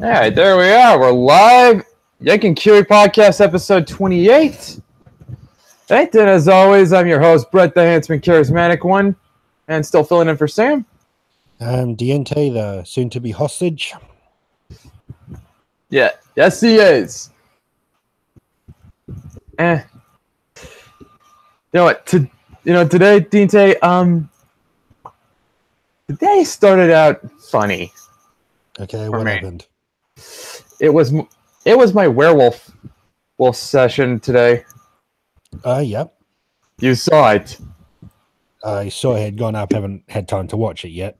All right, there we are. We're live. Yank and Kiwi podcast episode 28. And as always, I'm your host, Brett, the handsome, charismatic one, and still filling in for Sam. I'm Diente, the soon-to-be hostage. Yeah, yes, he is. You know what? Today, Diente, today started out funny. Okay, what happened? It was my werewolf session today. Yep. You saw it. I saw it had gone up. Haven't had time to watch it yet.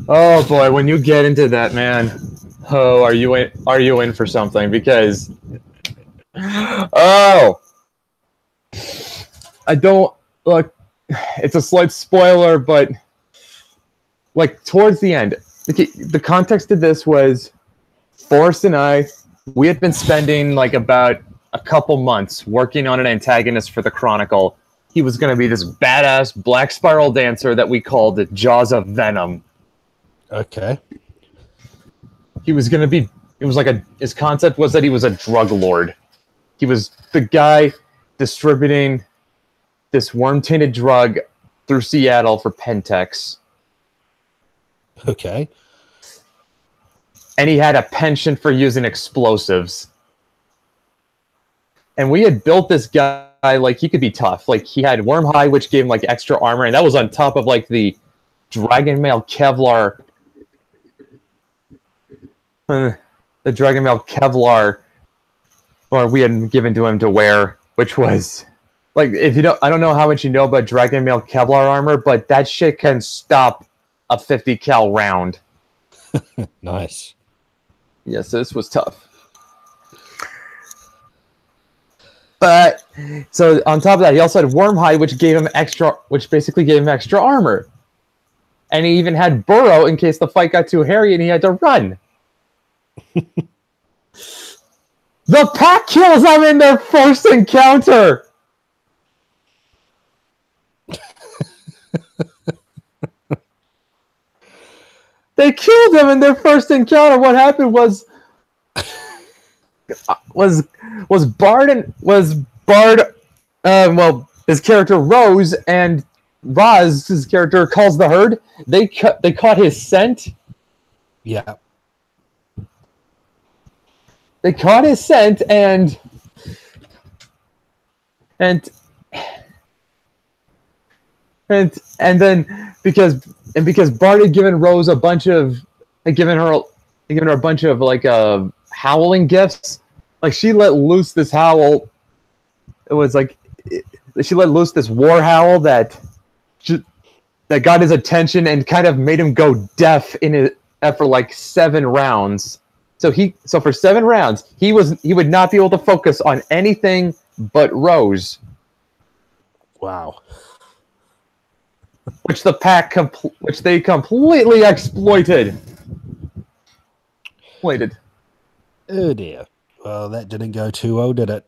Oh boy, when you get into that, man, are you in for something? Because I don't look. It's a slight spoiler, but like towards the end, the context of this was Forrest and we had been spending like about a couple months working on an antagonist for the Chronicle. He was going to be this badass black spiral dancer that we called the Jaws of Venom. Okay. He was going to be, his concept was that he was a drug lord. He was the guy distributing this worm-tainted drug through Seattle for Pentex. Okay. And he had a penchant for using explosives. And we had built this guy like he could be tough. Like he had worm hide, which gave him like extra armor, and that was on top of like the dragon mail Kevlar. The dragon mail Kevlar, or we had given to him to wear, which was like if you don't, I don't know how much you know about dragon mail Kevlar armor, but that shit can stop a 50 cal round. Nice. Yes, this was tough. But so on top of that, he also had Wormhide, which basically gave him extra armor. And he even had Burrow in case the fight got too hairy and he had to run. The pack kills him in their first encounter. They killed him in their first encounter. What happened was Bard, his character Rose and Roz, his character calls the herd. They caught his scent. Yeah. They caught his scent and then because Bart had given Rose a bunch of like howling gifts. Like she let loose this howl. It was like she let loose this war howl that got his attention and kind of made him go deaf for like 7 rounds. So for 7 rounds he would not be able to focus on anything but Rose. Wow. Which the pack which they completely exploited. Oh dear. Well, that didn't go too well, did it?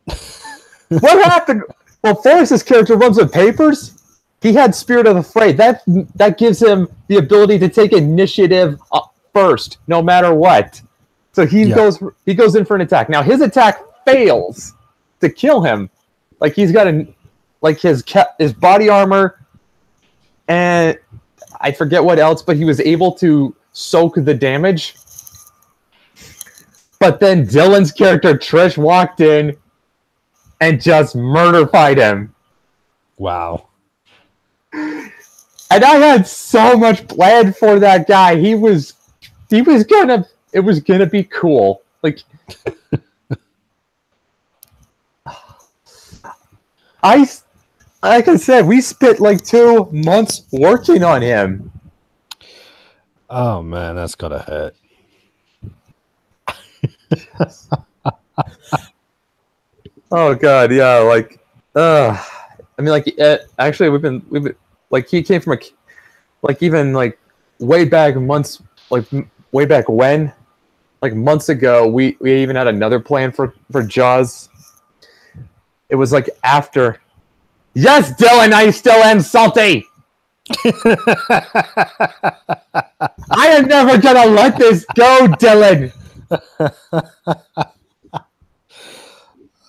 What happened? Well, Forrest's character runs with papers. He had Spirit of the Fray. That gives him the ability to take initiative first, no matter what. So he goes in for an attack. Now his attack fails to kill him. Like he's got his body armor, and I forget what else, but he was able to soak the damage. But then Dylan's character, Trish, walked in and just murder-fied him. Wow. And I had so much planned for that guy. It was gonna be cool. Like I said, we spent like 2 months working on him. Oh man, that's gotta hurt. Oh god, yeah, like I mean, like actually we've been like he came from even like way back months, like way back when, like months ago, we even had another plan for Jaws. It was like after. Yes, Dylan, I still am salty. I am never gonna let this go, Dylan.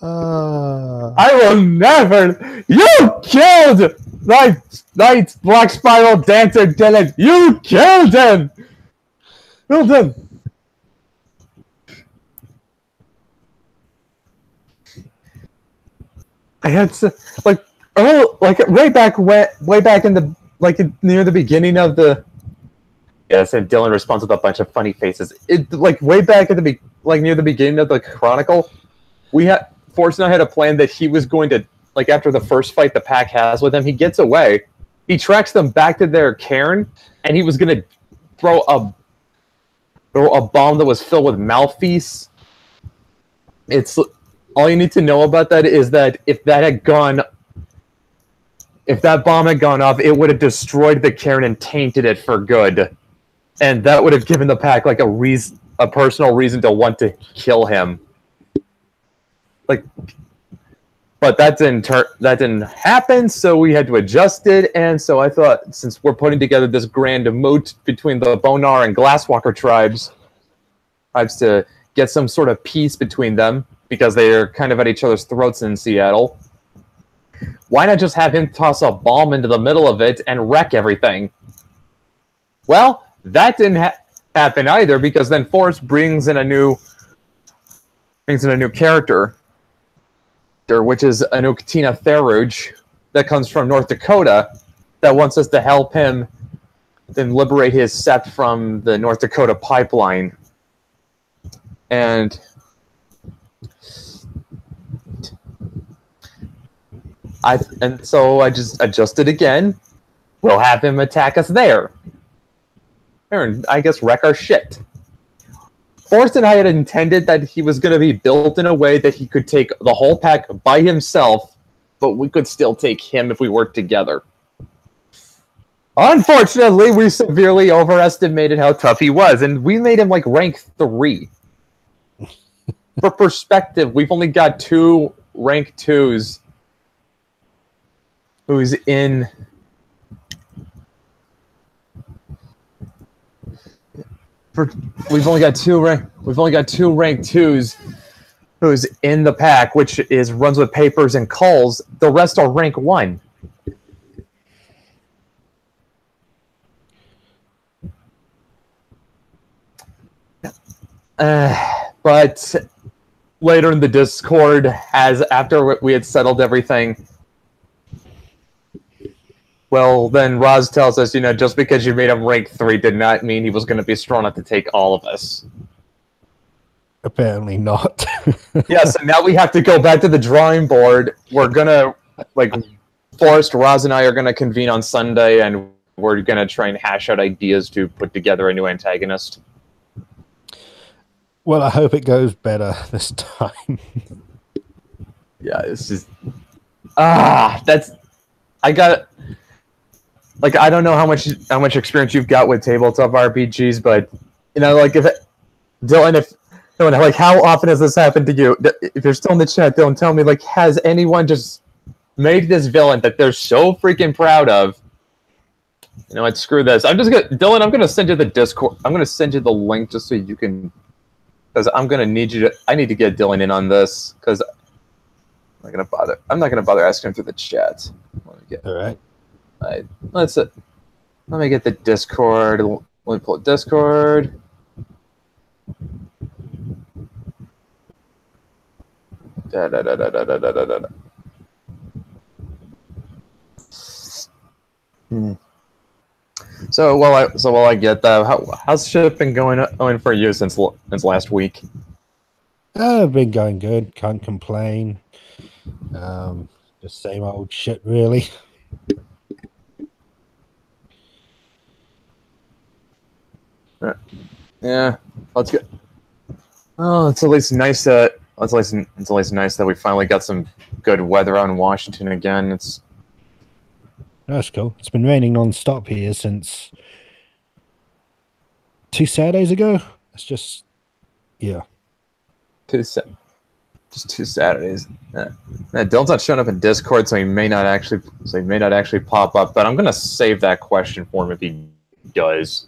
I will never. You killed Night Black Spiral Dancer Dylan. You killed him. Killed him. I had to like way back in the near the beginning of the. Yes, and Dylan responds with a bunch of funny faces. It way back at the near the beginning of the Chronicle, Forrest and I had a plan that he was going to after the first fight the pack has with him, he gets away, he tracks them back to their cairn, and he was going to throw a bomb that was filled with mouthpiece. It's all you need to know about that is that if that bomb had gone off, it would have destroyed the cairn and tainted it for good. And that would have given the pack a personal reason to want to kill him. But that didn't happen, so we had to adjust it. And so I thought, since we're putting together this grand moat between the Bonar and Glasswalker tribes to get some sort of peace between them, because they are kind of at each other's throats in Seattle, why not just have him toss a bomb into the middle of it and wreck everything? Well, that didn't happen either, because then Forrest brings in a new character, which is Anuktina Theruj, that comes from North Dakota, that wants us to help him then liberate his sept from the North Dakota pipeline. And so I just adjusted again. We'll have him attack us there. And I guess wreck our shit. Forrest and I had intended that he was going to be built in a way that he could take the whole pack by himself, but we could still take him if we worked together. Unfortunately, we severely overestimated how tough he was, and we made him rank 3. For perspective, we've only got 2 rank 2s who's in... We've only got two rank 2s who's in the pack, which runs with Papers and Culls. The rest are rank 1. But later in the Discord, after we had settled everything, well, then Roz tells us, just because you made him rank 3 did not mean he was going to be strong enough to take all of us. Apparently not. Yeah, so now we have to go back to the drawing board. We're going to, Forrest, Roz, and I are going to convene on Sunday, and we're going to try and hash out ideas to put together a new antagonist. Well, I hope it goes better this time. Yeah, it's just... I don't know how much experience you've got with tabletop RPGs, but Dylan, how often has this happened to you? If you're still in the chat, Dylan, tell me, has anyone just made this villain that they're so freaking proud of? You know what? Screw this. Dylan, I'm gonna send you the Discord. I'm gonna send you the link just so you can, because I need to get Dylan in on this, because I'm not gonna bother asking him through the chat. All right. Let me get the Discord. Let me pull Discord. So while I get that, how's shit been going for you since last week? I've been going good. Can't complain. Just same old shit, really. Yeah, that's good. Oh, it's at least nice that we finally got some good weather out in Washington again. That's cool. It's been raining non-stop here since 2 Saturdays ago. It's just, yeah. Just 2 Saturdays. Dylan's not showing up in Discord, so he may not actually pop up. But I'm gonna save that question for him if he does.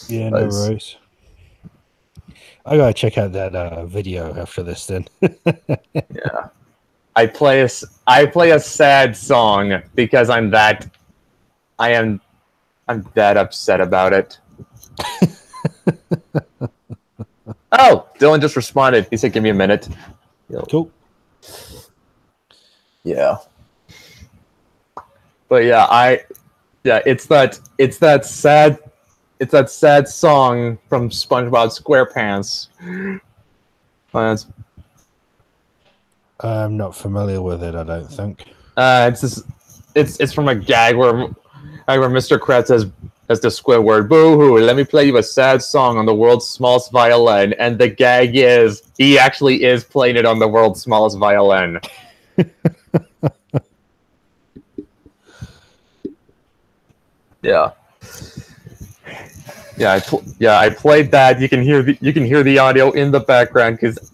Yeah, no worries. I gotta check out that video after this. Then Yeah. I play a sad song because I'm that I'm that upset about it. Oh, Dylan just responded. He said, "Give me a minute." cool. Yeah. But yeah, it's that sad song from SpongeBob SquarePants. I'm not familiar with it. I don't think. It's from a gag where Mr. Krabs has the Squidward, boo-hoo, let me play you a sad song on the world's smallest violin. And the gag is, he actually is playing it on the world's smallest violin. Yeah. I played that. You can hear the audio in the background because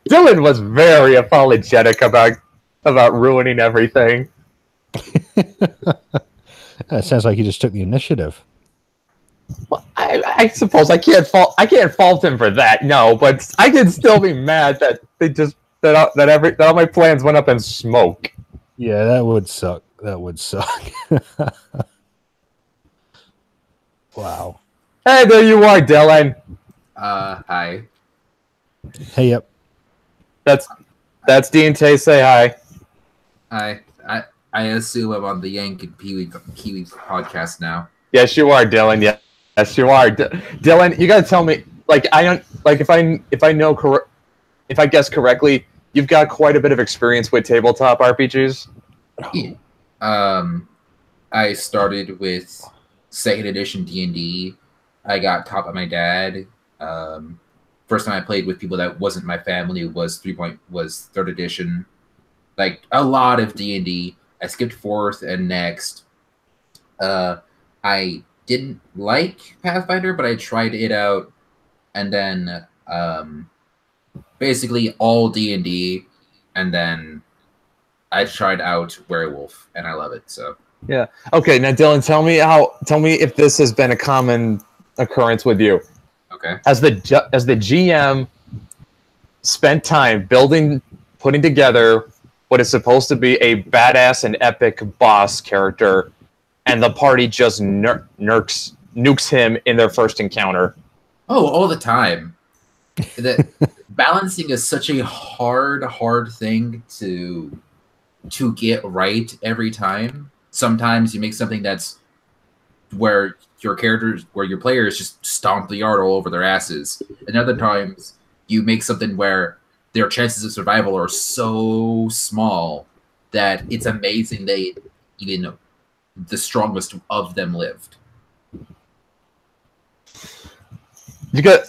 Dylan was very apologetic about ruining everything. It sounds like he just took the initiative. Well, I suppose I can't fault him for that. No, but I can still be mad that they just that all my plans went up in smoke. Yeah, that would suck. That would suck. Wow. Hey, there you are, Dylan. Hi. Hey, yep. That's Dean Tay. Say hi. Hi. I assume I'm on the Yank and Kiwi podcast now. Yes, you are, Dylan. Yes, you are, Dylan. You gotta tell me, like, I don't like if I guess correctly, you've got quite a bit of experience with tabletop RPGs. I started with second edition D&D. I got taught by my dad. First time I played with people that wasn't my family was third edition. Like a lot of D&D. I skipped fourth and next. I didn't like Pathfinder, but I tried it out, and then basically all D&D, and then I tried out Werewolf, and I love it. So yeah. Okay. Now, Dylan, tell me if this has been a common occurrence with you. Okay. As the GM spent time putting together what is supposed to be a badass and epic boss character, and the party just nukes him in their first encounter. Oh, all the time. That balancing is such a hard thing to get right every time. Sometimes you make something that's where your players just stomp the yard all over their asses, and other times you make something where their chances of survival are so small that it's amazing even the strongest of them lived.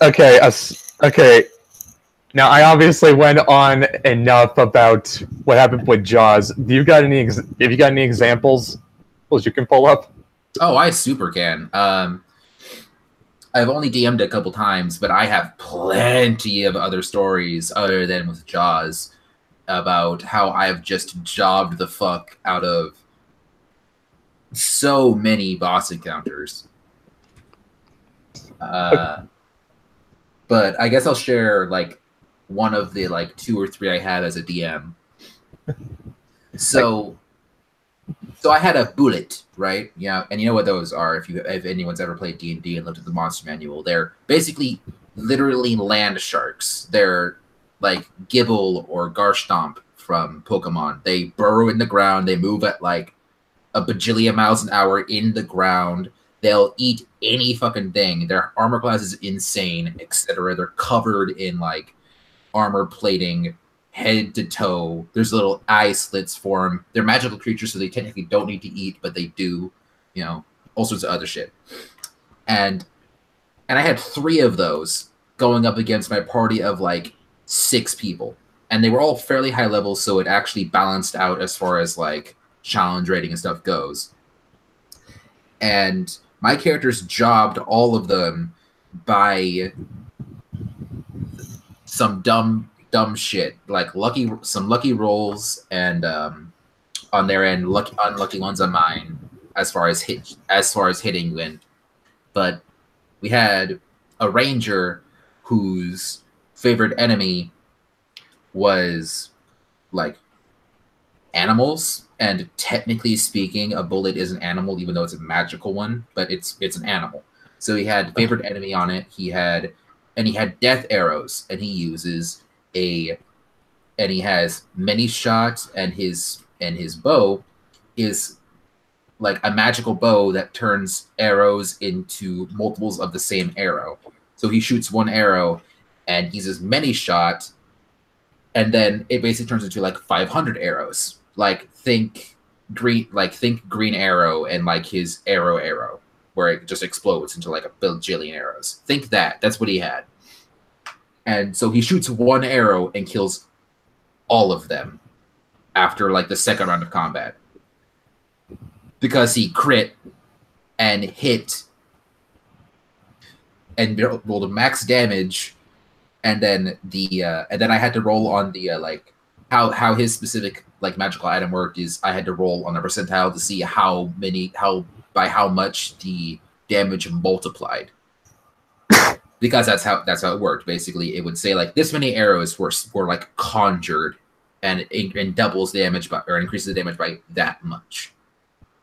Okay. Now, I obviously went on enough about what happened with Jaws. Have you got any examples you can pull up? Oh, I super can. I've only DM'd a couple times, but I have plenty of other stories other than with Jaws about how I've just jobbed the fuck out of so many boss encounters. But I guess I'll share like one of the like 2 or 3 I had as a DM. So I had a bullet, right? Yeah, and you know what those are if anyone's ever played D&D and looked at the monster manual. They're basically literally land sharks. They're like Gibble or Garstomp from Pokemon. They burrow in the ground. They move at like a bajillion miles an hour in the ground. They'll eat any fucking thing. Their armor class is insane, etc. They're covered in like armor plating, head to toe. There's little eye slits for them. They're magical creatures, so they technically don't need to eat, but they do, all sorts of other shit. And I had 3 of those going up against my party of like 6 people, and they were all fairly high level, so it actually balanced out as far as like challenge rating and stuff goes. And my characters jobbed all of them by some dumb shit, like some lucky rolls, and on their end, unlucky ones on mine, as far as hitting went. But we had a ranger whose favorite enemy was like animals, and technically speaking, a bullet is an animal, even though it's a magical one, but it's an animal. So he had favorite enemy on it. He had death arrows, and he has many shots, and his bow is like a magical bow that turns arrows into multiples of the same arrow. So he shoots one arrow and uses many shots, and then it basically turns into like 500 arrows. Like think green arrow and like his arrow, where it just explodes into like a bajillion arrows. Think that's what he had. And so he shoots one arrow and kills all of them after like the second round of combat, because he crit and hit and rolled a max damage, and then I had to roll on the like how his specific like magical item worked is I had to roll on a percentile to see how much the damage multiplied. Because that's how it worked. Basically, it would say like this many arrows were like conjured, and doubles damage or increases the damage by that much.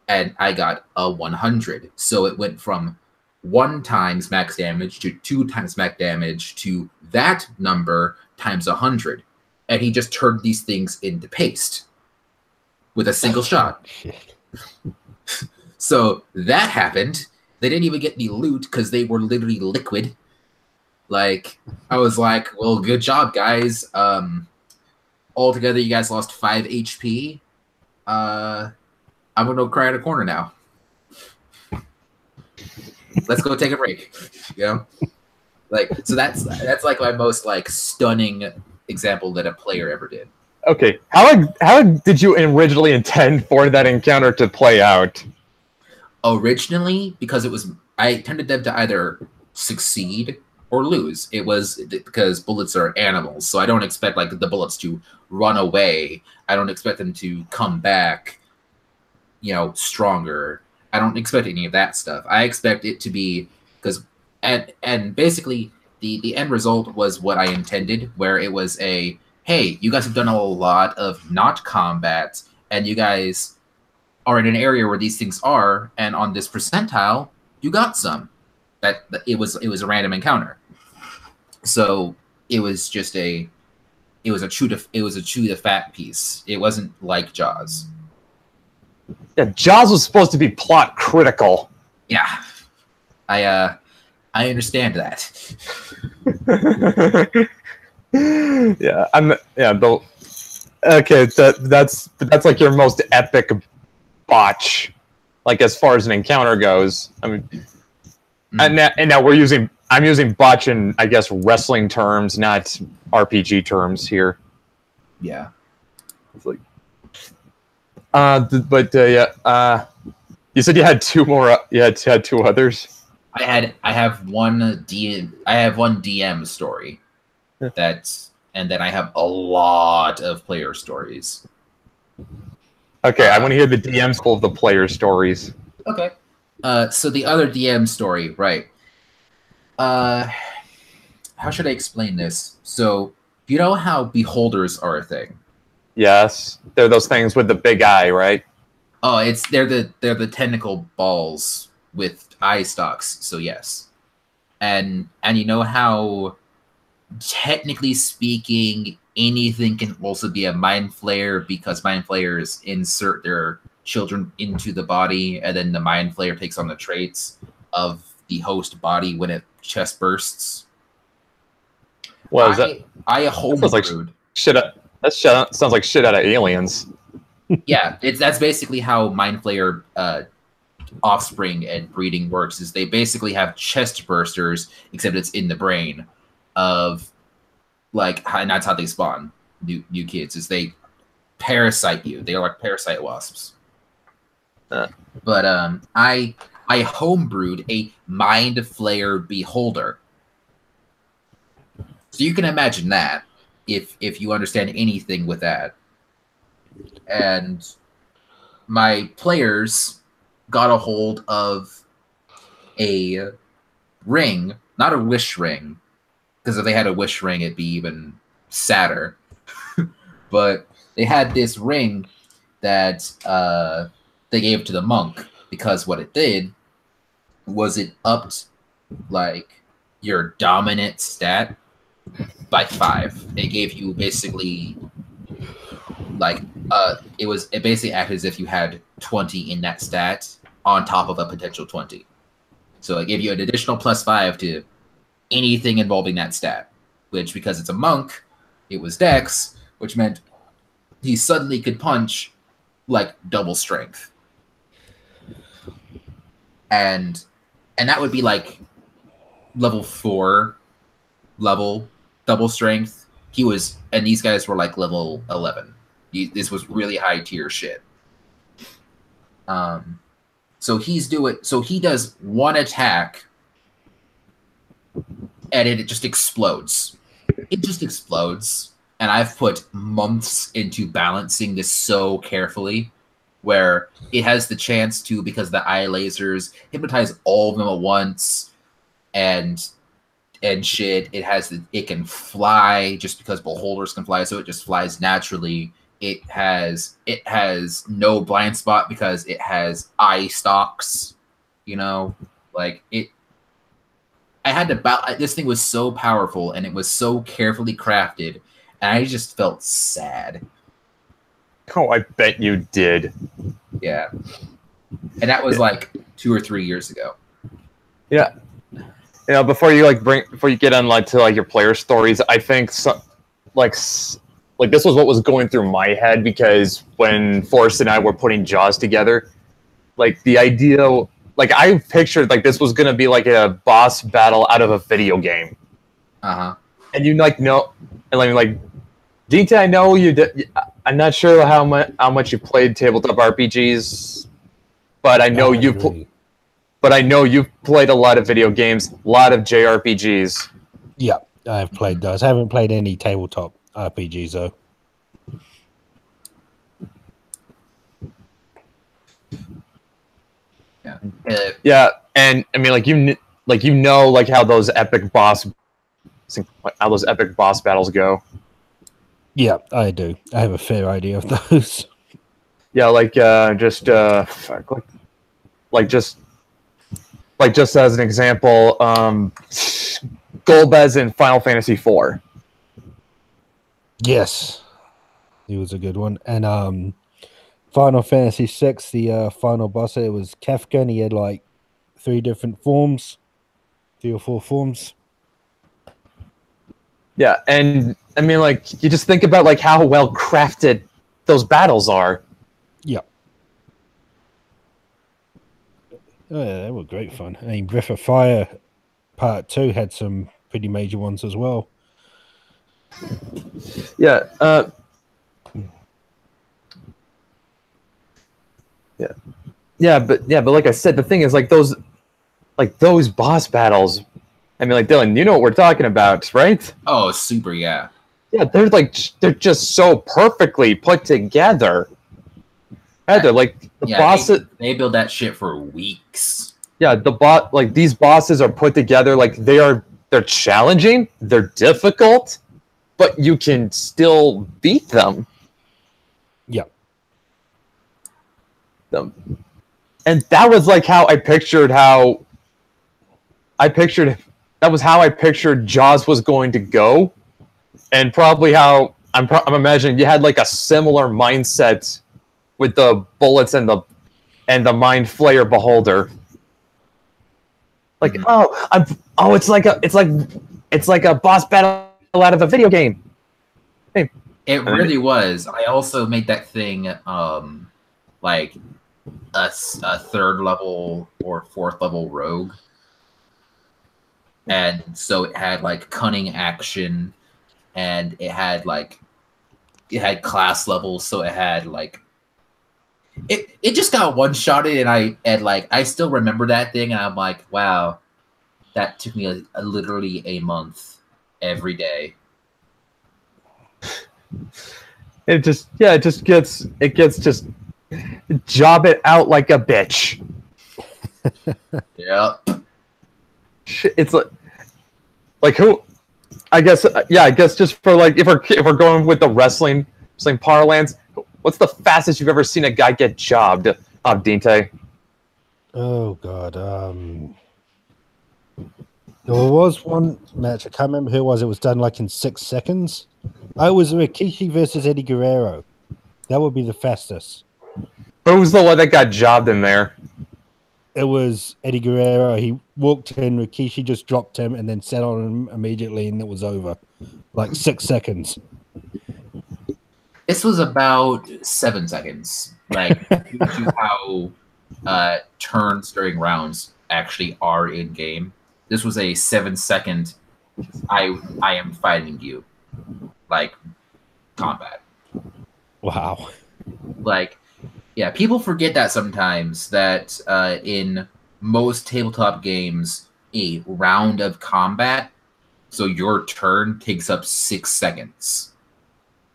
And I got a 100, so it went from 1 times max damage to 2 times max damage to that number times 100, and he just turned these things into paste with a single shot. So that happened. They didn't even get any loot because they were literally liquid. Like, I was like, well, good job, guys. Altogether, you guys lost 5 HP. I'm going to cry in a corner now. Let's go take a break. You know? Like, so that's like my most, like, stunning example that a player ever did. Okay, how did you originally intend for that encounter to play out? Originally, because I intended them to either succeed or lose. It was because bullets are animals, so I don't expect like the bullets to run away. I don't expect them to come back, stronger. I don't expect any of that stuff. I expect it to be and basically the end result was what I intended, where it was hey, you guys have done a lot of not combat, and you guys are in an area where these things are, and on this percentile, you got some. That it was a random encounter. So it was just a chew the fat piece. It wasn't like Jaws. Yeah, Jaws was supposed to be plot critical. Yeah, I understand that. Okay, that's like your most epic botch, like as far as an encounter goes. I mean, and now I'm using botch in, I guess, wrestling terms, not RPG terms here. Yeah. It's like, you said you had 2 more. You had 2 others. I have one DM story. And then I have a lot of player stories. Okay, I want to hear the DMs full of the player stories. Okay. So the other DM story, right? How should I explain this? So, you know how beholders are a thing? Yes, they're those things with the big eye, right? Oh, they're the tentacle balls with eye stalks. So yes, and you know how, technically speaking, anything can also be a mind flayer, because mind flayers insert their children into the body, and then the mind flayer takes on the traits of the host body when it chest bursts. Well, is that? I homebrewed. That sounds like shit out of Aliens. Yeah, that's basically how mind flayer offspring and breeding works. Is they basically have chest bursters, except it's in the brain of, like, and that's how they spawn new kids. Is they parasite you. They are like parasite wasps. But I homebrewed a mind flayer beholder. So you can imagine that, if you understand anything with that. And my players got a hold of a ring, not a wish ring, because if they had a wish ring, it'd be even sadder. But they had this ring that they gave to the monk because what it did was it upped like your dominant stat by 5. It gave you basically like it basically acted as if you had 20 in that stat on top of a potential 20. So it gave you an additional +5 to anything involving that stat, which because it's a monk, it was Dex, which meant he suddenly could punch like double strength. And that would be like level 4 level double strength. And these guys were like level 11. This was really high tier shit. So he does one attack and it just explodes. It just explodes. And I've put months into balancing this so carefully, where it has the chance to, because the eye lasers hypnotize all of them at once, and shit. It can fly just because beholders can fly, so it just flies naturally. It has no blind spot because it has eye stalks. You know, like it. I had to. This thing was so powerful and it was so carefully crafted. And I just felt sad. Oh, I bet you did. Yeah. And that was like 2 or 3 years ago. Yeah. You know, before you get on like to like your player stories, I think like this was what was going through my head, because when Forrest and I were putting Jaws together, like the idea, like I pictured like this was gonna be like a boss battle out of a video game. And you like know, and like DT, I know you did. I'm not sure how much you played tabletop RPGs, but I know you've played a lot of video games, a lot of JRPGs. Yeah, I've played those. I haven't played any tabletop RPGs though. Yeah. Yeah, and I mean, like how those epic boss battles go. Yeah, I do. I have a fair idea of those. Yeah, just as an example, Golbez in Final Fantasy IV. Yes, he was a good one. And Final Fantasy VI, the final boss, it was Kefka, and he had like 3 different forms, 3 or 4 forms. Yeah, and I mean, like, you just think about like how well crafted those battles are. Yeah. Oh, yeah, they were great fun. I mean, Breath of Fire Part 2 had some pretty major ones as well. Yeah. But like I said, the thing is, like those boss battles. I mean, like Dylan, you know what we're talking about, right? Oh, super, yeah. Yeah, they're just so perfectly put together. They're like the bosses. They build that shit for weeks. Yeah, these bosses are put together like they're challenging, they're difficult, but you can still beat them. Yeah. And that was like how I pictured Jaws was going to go, and probably how I'm imagining you had like a similar mindset with the bullets and the Mind Flayer Beholder. Like, it's like a boss battle out of a video game. Hey. It really was. I also made that thing like a 3rd level or 4th level rogue. And so it had like cunning action, and it had class levels, so it had like it just got one-shotted, and I still remember that thing, and I'm like, wow, that took me literally a month every day. It gets just job it out like a bitch. Yep. It's like who? I guess yeah. I guess just for like if we're going with the wrestling parlance, what's the fastest you've ever seen a guy get jobbed? Dinte. Oh God. There was one match. I can't remember who it was. It was done like in 6 seconds. Oh, it was Rikishi versus Eddie Guerrero. That would be the fastest. Who was the one that got jobbed in there? It was Eddie Guerrero. He walked in, Rikishi just dropped him and then sat on him immediately, and it was over. Like 6 seconds. This was about 7 seconds. Like, due to how turns during rounds actually are in game. This was a 7-second. I am fighting you, like combat. Wow. Like, yeah, people forget that sometimes that in most tabletop games, a round of combat, so your turn takes up 6 seconds,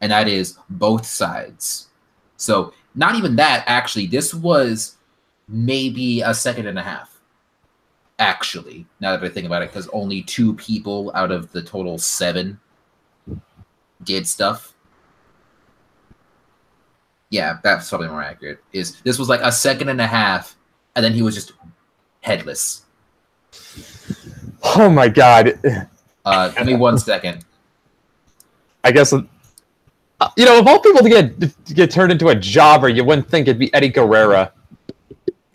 and that is both sides. So not even that. Actually, this was maybe a second and a half. Actually, now that I think about it, because only 2 people out of the total 7 did stuff. Yeah, that's probably more accurate. This was like a second and a half, and then he was just headless. Oh my God! Give me 1 second. I guess of all people to get turned into a jobber, you wouldn't think it'd be Eddie Guerrero.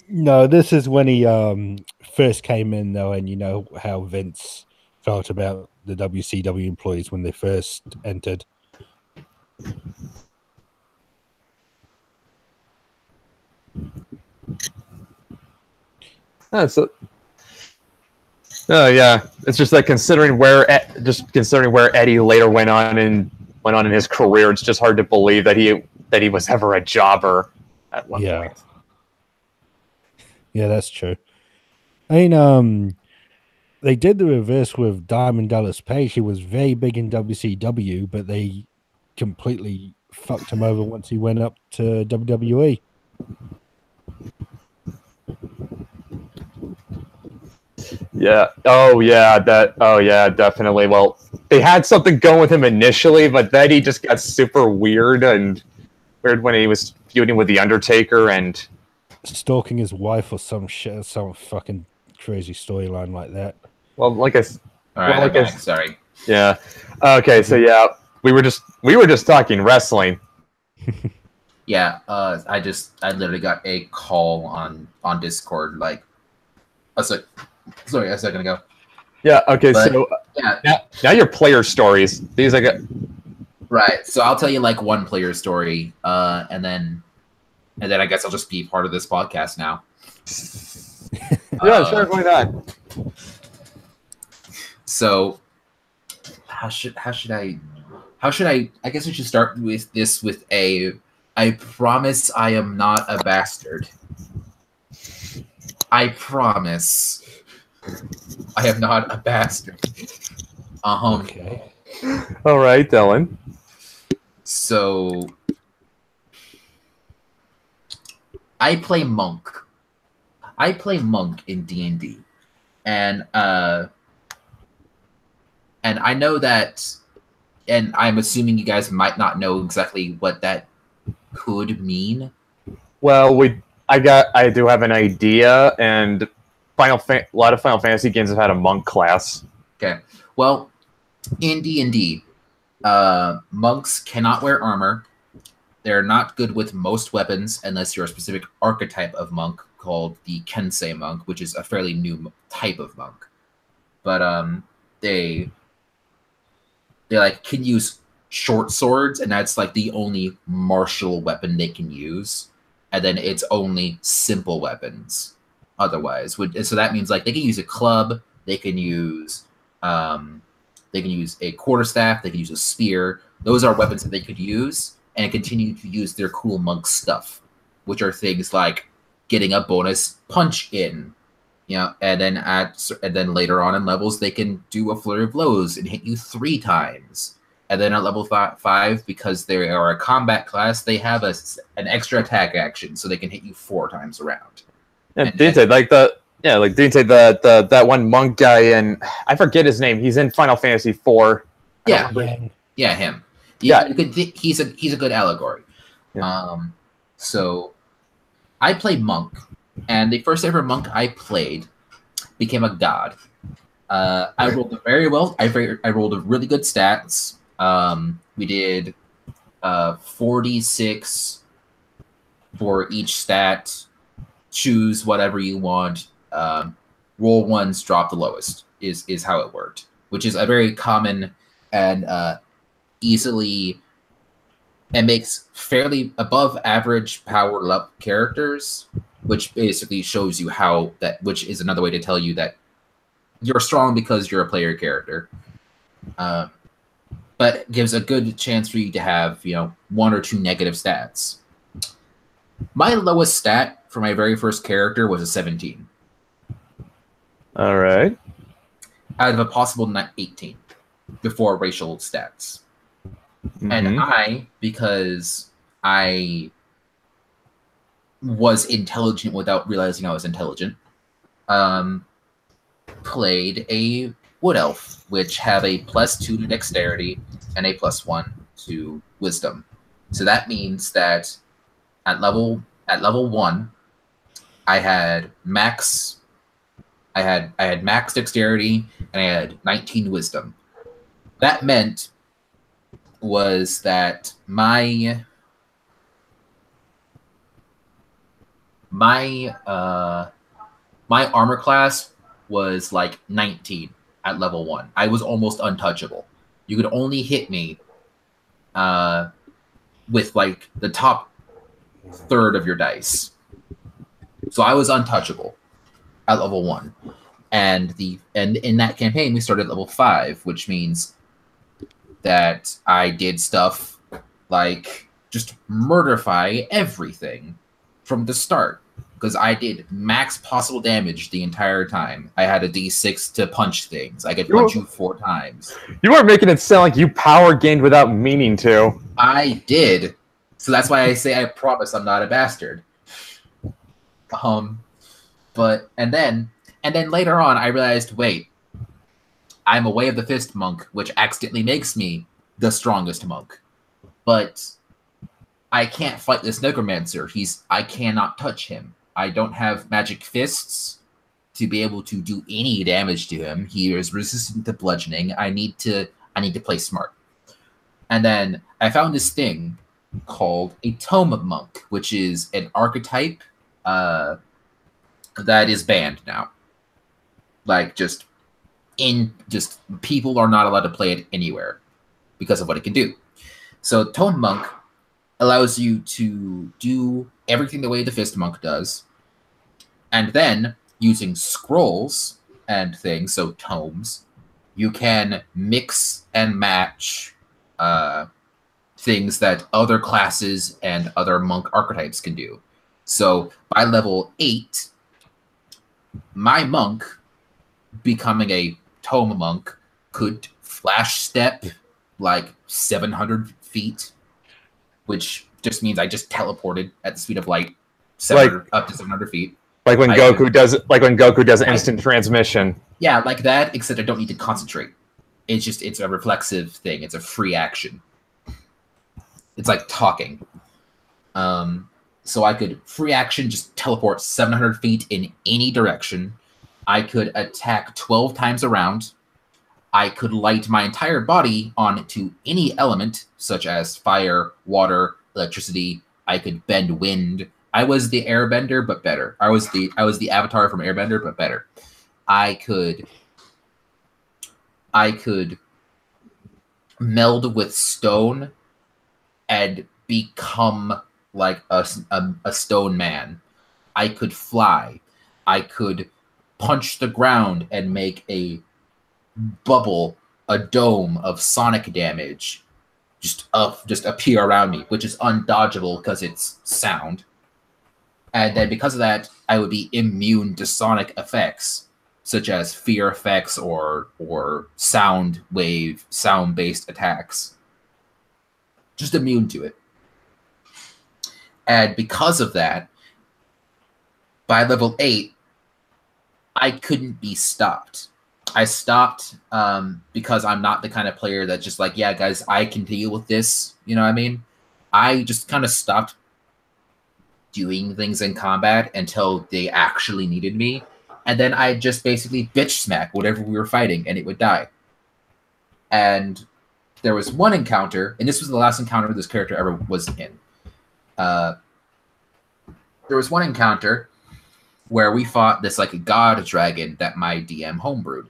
No, this is when he first came in, though, and you know how Vince felt about the WCW employees when they first entered. Oh yeah, it's just like considering where Eddie later went on in his career, it's just hard to believe that he was ever a jobber at one point. Yeah, that's true. I mean, they did the reverse with Diamond Dallas Page. He was very big in WCW, but they completely fucked him over once he went up to WWE. Yeah. Oh yeah. Definitely. Well, they had something going with him initially, but then he just got super weird when he was feuding with the Undertaker and stalking his wife or some shit, some fucking crazy storyline like that. Well, Sorry. Yeah. Okay. So yeah, we were just talking wrestling. Yeah. I literally got a call on Discord like a second ago. Yeah. Okay. But, so yeah. Now your player stories. These I got. Right. So I'll tell you like one player story, and then I guess I'll just be part of this podcast now. Yeah, sure. Why not? So, how should I? I guess I should start with this with a. I promise I am not a bastard. I promise. I am not a bastard. Okay. All right, Dylan. So, I play monk. I play monk in D&D, and I know that, and I'm assuming you guys might not know exactly what that could mean. Well, I do have an idea, and a lot of Final Fantasy games have had a monk class. Okay, well, in D&D, monks cannot wear armor. They're not good with most weapons unless you're a specific archetype of monk called the Kensei monk, which is a fairly new type of monk. But they like can use short swords, and that's like the only martial weapon they can use. And then it's only simple weapons otherwise. So that means like they can use a club, they can use a quarterstaff, they can use a spear. Those are weapons that they could use and continue to use their cool monk stuff, which are things like getting a bonus punch in, and then later on in levels they can do a flurry of blows and hit you 3 times. And then at level 5, because they are a combat class, they have an extra attack action, so they can hit you 4 times around. Yeah, like the Yeah, like didn't say the that one monk guy in, I forget his name. He's in Final Fantasy IV. Yeah, Yang. yeah, him. Yeah. He's a good allegory. Yeah. So I played monk, and the first ever monk I played became a god. I rolled very well. I rolled really good stats. We did 46 for each stat. Choose whatever you want. Roll ones, drop the lowest is how it worked, which is a very common and easily and makes fairly above average power level characters, which basically shows you how that, which is another way to tell you that you're strong because you're a player character. But gives a good chance for you to have, one or two negative stats. My lowest stat for my very first character was a 17. All right. Out of a possible 18 before racial stats. Mm-hmm. And because I was intelligent without realizing I was intelligent, played a wood elf, which have a +2 to dexterity and a +1 to wisdom. So that means that at level 1, I had max dexterity and I had 19 wisdom. That meant was that my armor class was like 19 at level 1. I was almost untouchable. You could only hit me with like the top third of your dice. So I was untouchable at level 1. And in that campaign we started at level 5, which means that I did stuff like just murderify everything from the start. Because I did max possible damage the entire time. I had a D6 to punch things. I could punch you 4 times. You weren't making it sound like you power gained without meaning to. I did. So that's why I say I promise I'm not a bastard. But and then later on I realized, wait, I'm a Way of the Fist monk, which accidentally makes me the strongest monk. But I can't fight this necromancer. I cannot touch him. I don't have magic fists to be able to do any damage to him. He is resistant to bludgeoning. I need to play smart. And then I found this thing called a tome monk, which is an archetype that is banned now. Like just people are not allowed to play it anywhere because of what it can do. So tome monk allows you to do everything the way the Fist Monk does, and then using scrolls and things, so tomes, you can mix and match things that other classes and other monk archetypes can do. So by level 8, my monk, becoming a tome monk, could flash step like 700 feet, which just means I just teleported at the speed of light, up to 700 feet. Like when Goku does instant transmission. Yeah, like that, except I don't need to concentrate. It's a reflexive thing. It's a free action. It's like talking. So I could free action, just teleport 700 feet in any direction. I could attack 12 times around. I could light my entire body onto any element, such as fire, water, electricity. I could bend wind. I was the airbender, but better. I was the avatar from Airbender, but better. I could meld with stone and become like a stone man. I could fly. I could punch the ground and make a bubble, a dome of sonic damage just appear around me, which is undodgeable because it's sound. And then because of that, I would be immune to sonic effects, such as fear effects or sound-based attacks. Just immune to it. And because of that, by level 8, I couldn't be stopped. I stopped because I'm not the kind of player that's just like, yeah, guys, I can deal with this. You know what I mean? I just kind of stopped doing things in combat until they actually needed me. And then I just basically bitch smack whatever we were fighting and it would die. And there was one encounter, and this was the last encounter this character ever was in. There was one encounter where we fought this like god dragon that my DM homebrewed.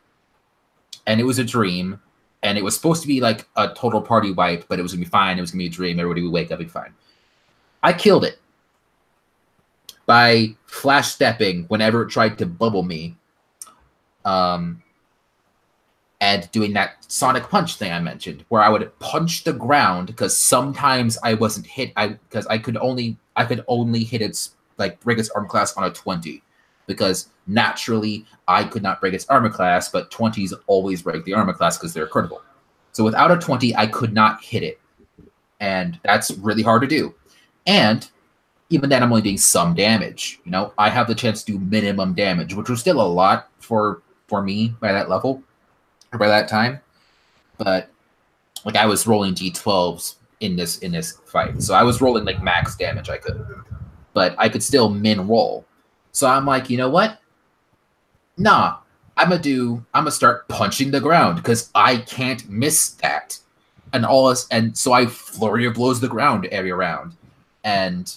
And it was a dream, and it was supposed to be like a total party wipe, but it was gonna be fine. It was gonna be a dream. Everybody would wake up and be fine. I killed it by flash stepping whenever it tried to bubble me, and doing that sonic punch thing I mentioned, where I would punch the ground because sometimes I wasn't hit. Because I could only hit its like break its armor class on a 20. Because naturally, I could not break its armor class, but 20s always break the armor class because they're critical. So without a 20, I could not hit it. And that's really hard to do. And even then, I'm only doing some damage. You know, I have the chance to do minimum damage, which was still a lot for me by that level, or by that time. But like I was rolling d12s in this fight. So I was rolling like max damage I could. But I could still min roll. So I'm like, you know what? Nah, I'm gonna start punching the ground because I can't miss that. And so I flurry of blows the ground every round. And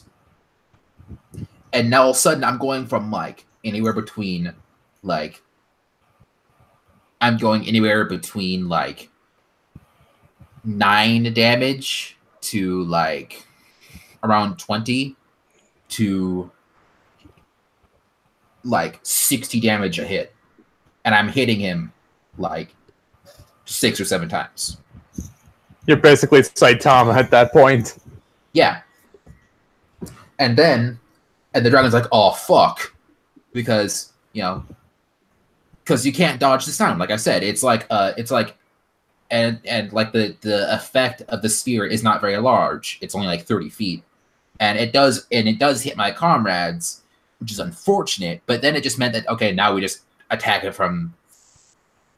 now all of a sudden I'm going from like anywhere between like 9 damage to like around 20 to like 60 damage a hit, and I'm hitting him like 6 or 7 times. You're basically Saitama at that point. Yeah. And the dragon's like, oh fuck, because you can't dodge the sound. Like I said, it's like and like the effect of the sphere is not very large. It's only like 30 feet, and it does hit my comrades, which is unfortunate, but then it just meant that, okay, now we just attack it from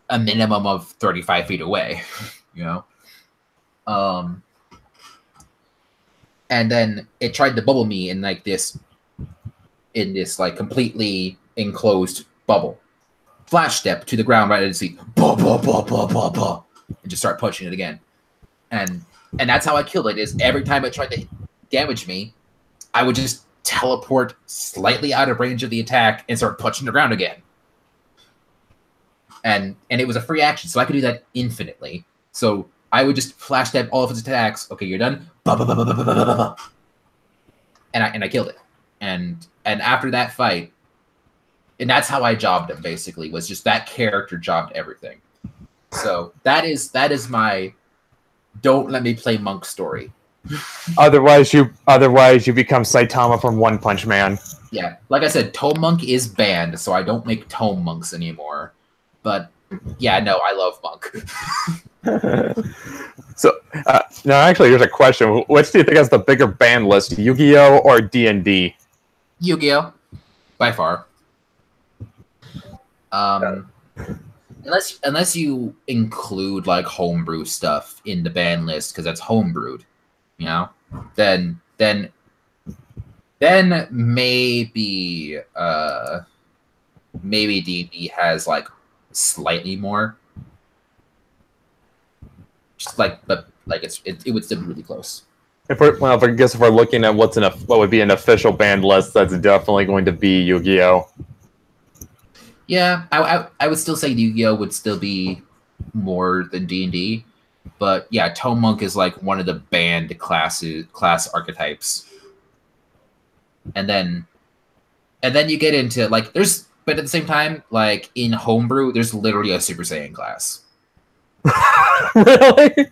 a minimum of 35 feet away, you know? And then it tried to bubble me in this like completely enclosed bubble. Flash step to the ground right at his feet, bah, bah, bah, bah, bah, bah, and just start punching it again. And that's how I killed it, is every time it tried to damage me, I would just teleport slightly out of range of the attack and start punching the ground again. And it was a free action, so I could do that infinitely. So I would just flash stab all of his attacks. Okay, you're done. Bah, bah, bah, bah, bah, bah, bah, bah. And I killed it. And after that fight, and that's how I jobbed him, basically, was just that character jobbed everything. So that is my don't let me play monk story. Otherwise you become Saitama from One Punch Man. Yeah, like I said, Tome Monk is banned, so I don't make Tome Monks anymore. But yeah, no, I love Monk. So now, actually, here's a question: which do you think has the bigger ban list, Yu-Gi-Oh or D&D? Yu-Gi-Oh, by far. Unless you include like homebrew stuff in the ban list because that's homebrewed. You know, then maybe D&D has like slightly more, just like, but like it would still be really close. If we're looking at what would be an official banned list, that's definitely going to be Yu-Gi-Oh. Yeah, I would still say Yu-Gi-Oh would still be more than D&D. But yeah, Tome Monk is like one of the banned class archetypes. And then you get into like but at the same time, like in homebrew, there's literally a Super Saiyan class. Really?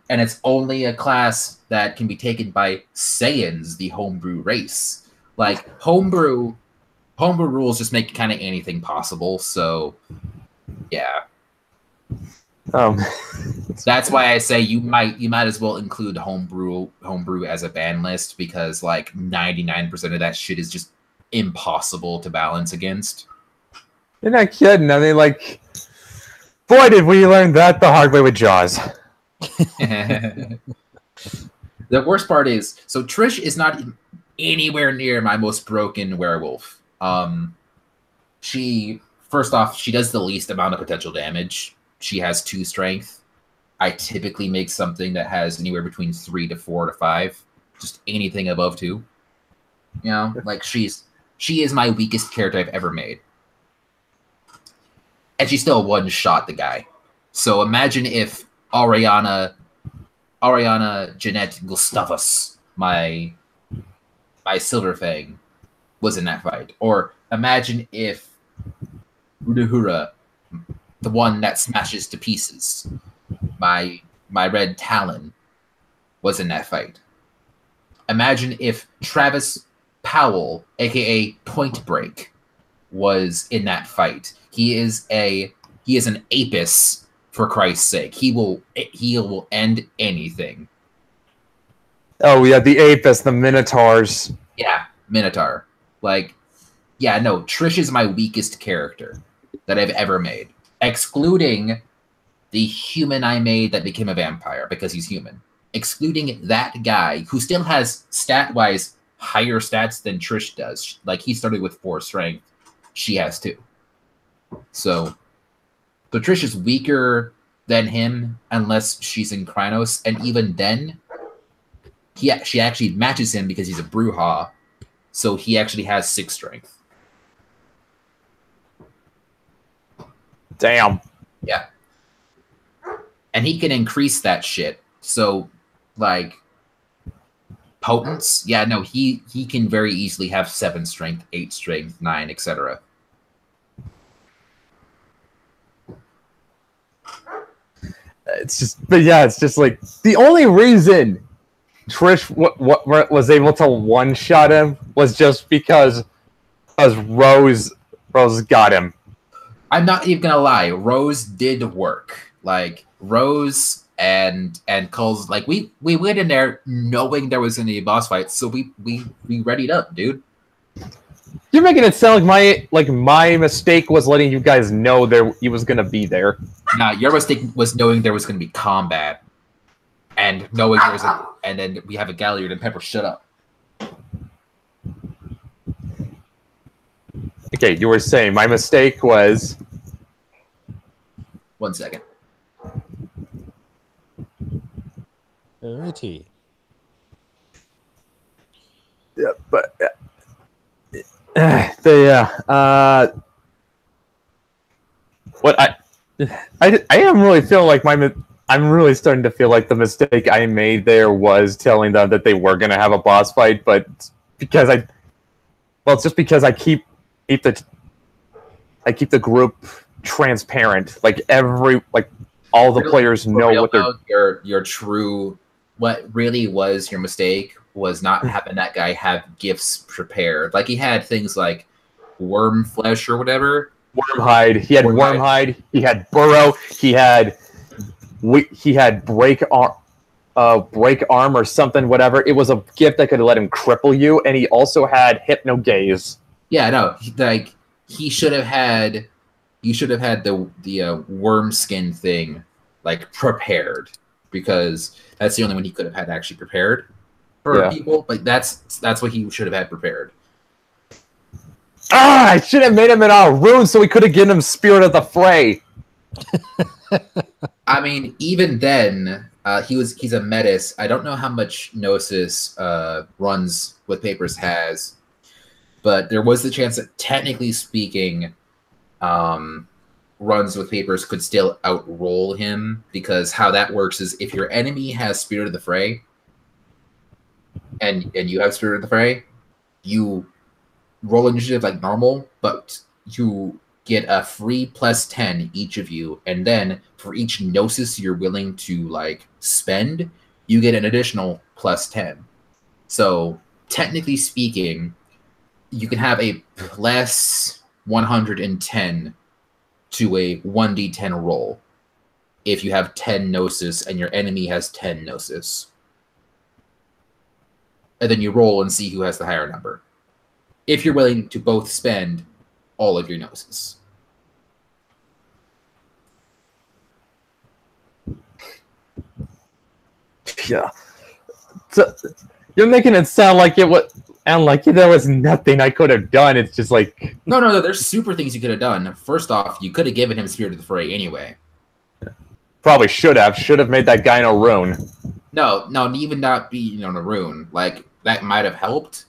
And it's only a class that can be taken by Saiyans, the homebrew race. Like homebrew rules just make kind of anything possible, so yeah. That's why I say you might as well include homebrew as a ban list, because like 99% of that shit is just impossible to balance against. You're not kidding. I mean, like, boy, did we learn that the hard way with Jaws. The worst part is, so Trish is not anywhere near my most broken werewolf. She, first off, she does the least amount of potential damage. She has 2 strength. I typically make something that has anywhere between 3 to 4 to 5. Just anything above 2. You know, like she is my weakest character I've ever made. And she still one-shot the guy. So imagine if Ariana Jeanette Gustavus, my Silver Fang, was in that fight. Or imagine if Uruhura, the one that smashes to pieces, my Red Talon, was in that fight. Imagine if Travis Powell, aka Point Break, was in that fight. He is an Apis, for Christ's sake. He will end anything. Oh yeah, the Apis, the Minotaurs. Yeah, Minotaur. Like, yeah, no, Trish is my weakest character that I've ever made. Excluding the human I made that became a vampire because he's human. Excluding that guy who still has stat-wise higher stats than Trish does. Like, he started with 4 strength. She has 2. So Trish is weaker than him unless she's in Krynos. And even then, she actually matches him because he's a Bruja. So he actually has 6 strength. Damn. Yeah. And he can increase that shit. So, like, potence, yeah, no, he can very easily have 7 strength, 8 strength, 9, etc. It's just like the only reason Trish was able to one-shot him was just because Rose got him. I'm not even gonna lie, Rose did work. Like, Rose and Cole's, like, we went in there knowing there was gonna be a boss fight, so we readied up, dude. You're making it sound like my mistake was letting you guys know he was gonna be there. Nah, your mistake was knowing there was gonna be combat, and knowing and then we have a Galliard and Pepper. Shut up. Okay, you were saying my mistake was. 1 second. Alrighty. Yeah, but what I am really feeling like I'm really starting to feel like the mistake I made there was telling them that they were going to have a boss fight, but it's just because I keep the group transparent. Like all the players know what they're. Your true. What really was your mistake was not having that guy have gifts prepared. Like, he had things like worm flesh or whatever. Wormhide. He had Wormhide. He had Burrow. He had break arm or something. Whatever. It was a gift that could let him cripple you, and he also had Hypno Gaze. Yeah, no. Like, he should have had. You should have had the worm skin thing, like, prepared, because that's the only one he could have had actually prepared for people. Like, that's what he should have had prepared. I should have made him in our rune so we could have given him Spirit of the Fray. I mean, even then, he's a Metis. I don't know how much Gnosis runs with Papers has, but there was the chance that, technically speaking, runs with Papers could still outroll him, because how that works is if your enemy has Spirit of the Fray and you have Spirit of the Fray, you roll initiative like normal, but you get a free +10 each of you, and then for each Gnosis you're willing to, like, spend, you get an additional +10. So technically speaking, you can have a +110 to a 1d10 roll if you have 10 Gnosis and your enemy has 10 Gnosis. And then you roll and see who has the higher number, if you're willing to both spend all of your Gnosis. Yeah. So, you're making it sound like it was, and like there was nothing I could have done. It's just like No. There's super things you could have done. First off, you could have given him Spirit of the Fray anyway. probably should have made that guy in a rune. No, even not be a rune. Like that might have helped.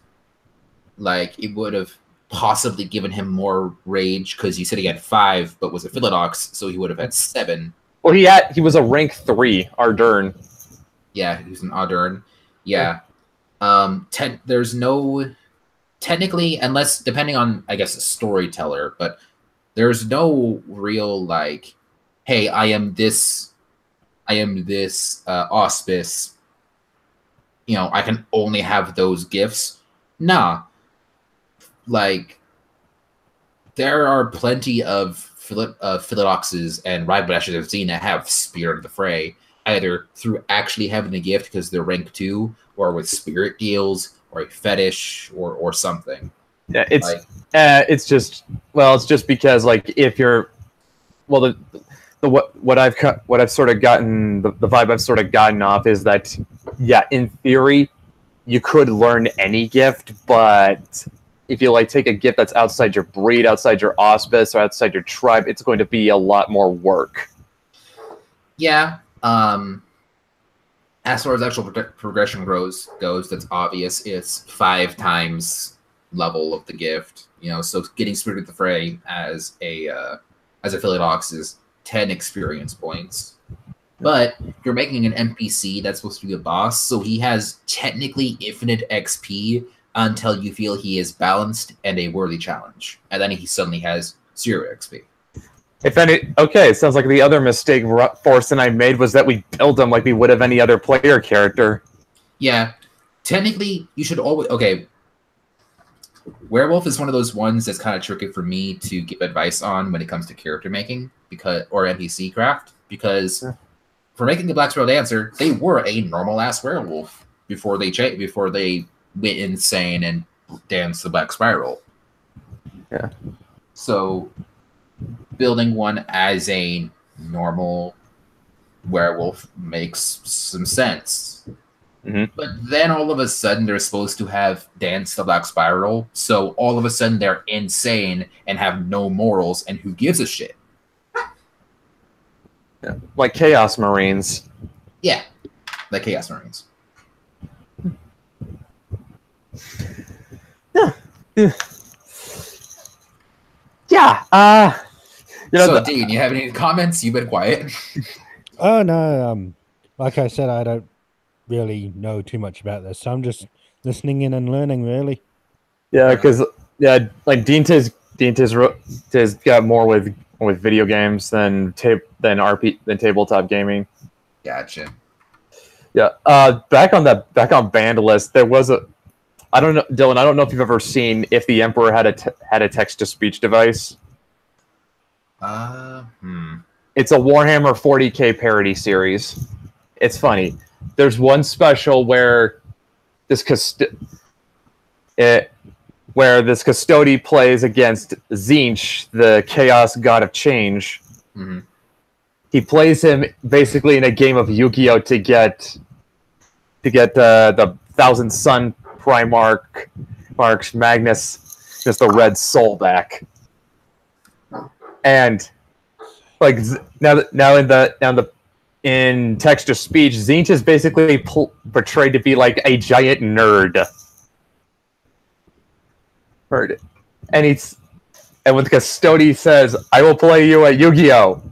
Like it would have possibly given him more rage because he said he had 5, but was a Philodox, so he would have had 7. Well, he was a rank 3 Ardern. Yeah, he was an Ardern. Yeah. There's no technically, unless depending on I guess a storyteller, but there's no real like, hey, I am this auspice. I can only have those gifts. Nah, like there are plenty of Philodoxes and Rybadashes I've seen that have Spirit of the Fray, either through actually having a gift because they're rank 2, or with spirit deals, or a fetish, or something. Yeah, it's just because like if you're what I've sort of gotten the vibe I've sort of gotten off is that in theory you could learn any gift, but if you like take a gift that's outside your breed, outside your auspice, or outside your tribe, it's going to be a lot more work. Yeah. As far as actual progression goes, that's obvious. It's 5 times level of the gift. So getting Spirit of the Fray as a Philodox is 10 experience points. But you're making an NPC that's supposed to be a boss, so he has technically infinite XP until you feel he is balanced and a worthy challenge, and then he suddenly has 0 XP. It sounds like the other mistake Forrest and I made was that we build him like we would have any other player character. Yeah, technically you should always Werewolf is one of those ones that's kind of tricky for me to give advice on when it comes to character making or NPC craft, because for making the Black Spiral Dancer, they were a normal ass werewolf before they went insane and danced the Black Spiral. Yeah. So building one as a normal werewolf makes some sense. Mm-hmm. But then all of a sudden they're supposed to have danced the Black Spiral, so all of a sudden they're insane and have no morals, and who gives a shit? Yeah. Like Chaos Marines. Yeah, like Chaos Marines. Yeah. So, Dean, you have any comments? You've been quiet. Oh no, like I said, I don't really know too much about this, so I'm just listening in and learning, really. Yeah, because like Dinta's got more with video games than tabletop gaming. Gotcha. Yeah. Back on banned list, there was I don't know, Dylan. I don't know if you've ever seen if the Emperor had a text to speech device. It's a Warhammer 40K parody series. It's funny. There's one special where this custody plays against Tzeentch, the Chaos God of Change. Mm-hmm. He plays him basically in a game of Yu-Gi-Oh to get the Thousand Sun Primarch Magnus, just the red soul back. And like in text to speech, Tzeentch is basically portrayed to be like a giant nerd. Heard it. And when the custody says, "I will play you at Yu-Gi-Oh!"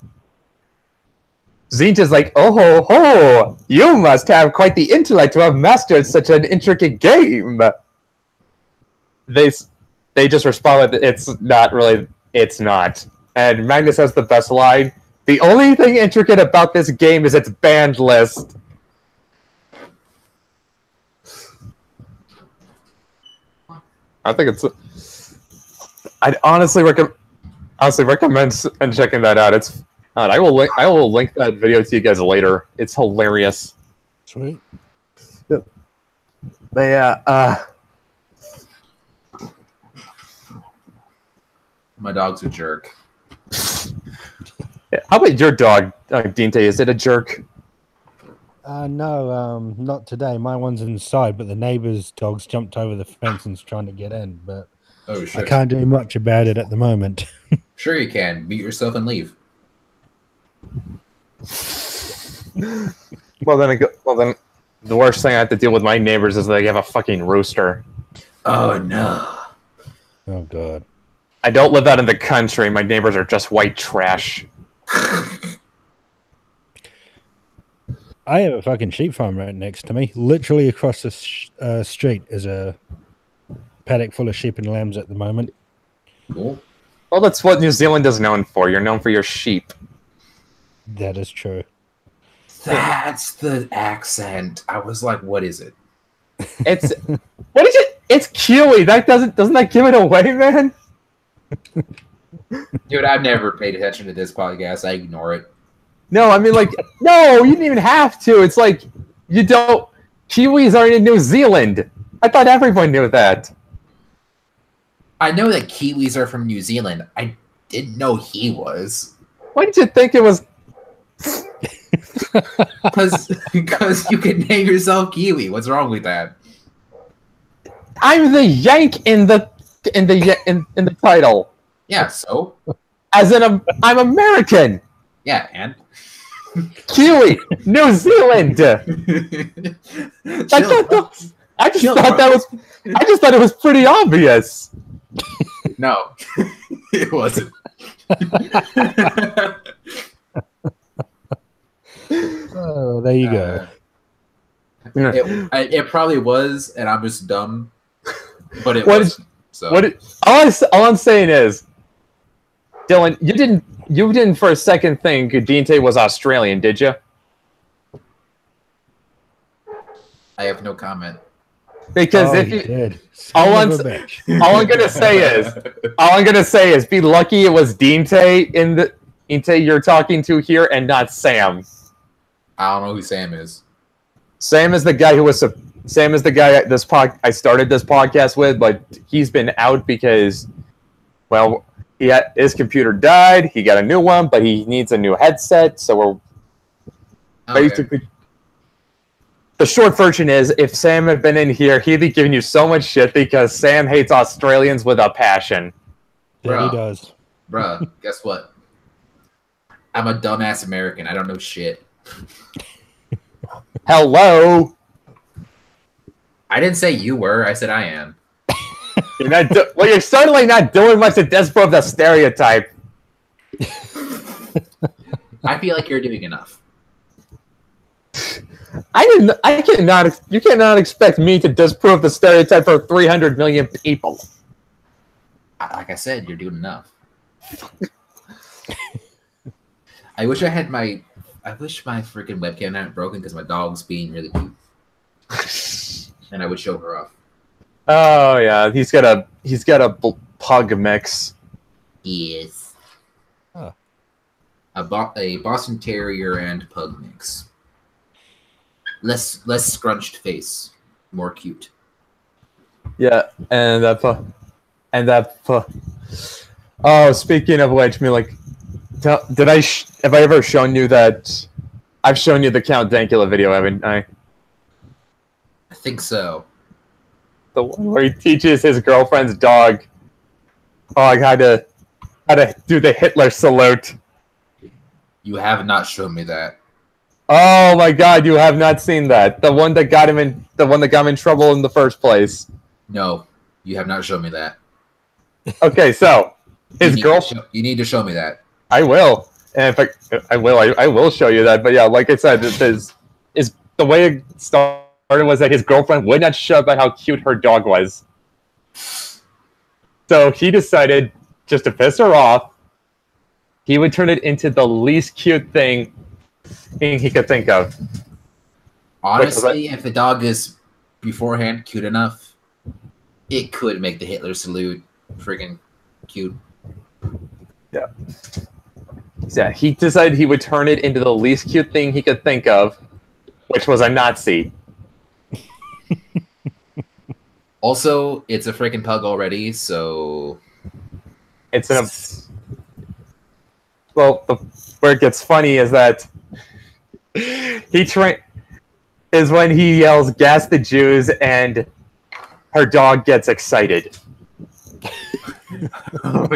Tzeentch is like, "Oh ho! You must have quite the intellect to have mastered such an intricate game." They just respond with, "It's not really. It's not." And Magnus has the best line. The only thing intricate about this game is its banned list. I think I'd honestly recommend checking that out. I will link that video to you guys later. It's hilarious. Sweet. Yep. But yeah, My dog's a jerk. how about your dog, Dinte? Is it a jerk? No, not today. My one's inside, but the neighbor's dogs jumped over the fence and's trying to get in. But Oh I shit! can't do much about it at the moment. Sure you can. Beat yourself and leave. Well then, the worst thing I have to deal with my neighbors is they have a fucking rooster. Oh no. Oh god. I don't live out in the country. My neighbors are just white trash. I have a fucking sheep farm right next to me. Literally across the street is a paddock full of sheep and lambs at the moment. Cool. Well, that's what New Zealand is known for. You're known for your sheep. That is true. That's the accent. I was like, what is it? It's what is it? It's Kiwi. That doesn't that give it away, man? Dude, I've never paid attention to this podcast. I ignore it. No, I mean like no, you didn't even have to. It's like you don't. Kiwis are in New Zealand. I thought everyone knew that. I know that Kiwis are from New Zealand. I didn't know he was. Why did you think it was? Because you can name yourself Kiwi. What's wrong with that? I'm the Yank in the title. Yeah, so? As in, I'm American. Yeah, and? Kiwi, New Zealand. I just thought it was pretty obvious. No, it wasn't. Oh, there you go. It probably was, and I'm just dumb. But it What wasn't. All I'm saying is, Dylan, you didn't for a second think Dinte was Australian, did you? I have no comment. Because if you did. All I'm gonna say is be lucky it was Dinte you're talking to here and not Sam. I don't know who Sam is. Sam is the guy I started this podcast with, but he's been out because, well, his computer died. He got a new one, but he needs a new headset. So we're basically. The short version is, if Sam had been in here, he'd be giving you so much shit because Sam hates Australians with a passion. Yeah, he does. Bruh, guess what? I'm a dumbass American. I don't know shit. Hello. I didn't say you were. I said I am. You're certainly not doing much to disprove the stereotype. I feel like you're doing enough. You cannot expect me to disprove the stereotype for 300 million people. Like I said, you're doing enough. I wish my freaking webcam hadn't broken because my dog's being really cute. And I would show her off. Oh yeah, he's got a pug mix. Yes. Huh. A Boston Terrier and pug mix. Less scrunched face, more cute. Yeah, and that. Oh, speaking of which, have I ever shown you that? I've shown you the Count Dankula video, haven't I? I think so. The one where he teaches his girlfriend's dog, how to do the Hitler salute. You have not shown me that. Oh my God, you have not seen that. The one that got him in trouble in the first place. No, you have not shown me that. Okay, so his girlfriend. You need to show me that. I will. And in fact, I will show you that. But yeah, like I said, is the way it started was that his girlfriend would not shut up about how cute her dog was. So he decided, just to piss her off, he would turn it into the least cute thing he could think of. Honestly, if the dog is beforehand cute enough, it could make the Hitler salute friggin' cute. Yeah. Yeah, he decided he would turn it into the least cute thing he could think of, which was a Nazi. Also, it's a freaking pug already, so where it gets funny is that he trained. is when he yells, "Gas the Jews," and her dog gets excited. Oh,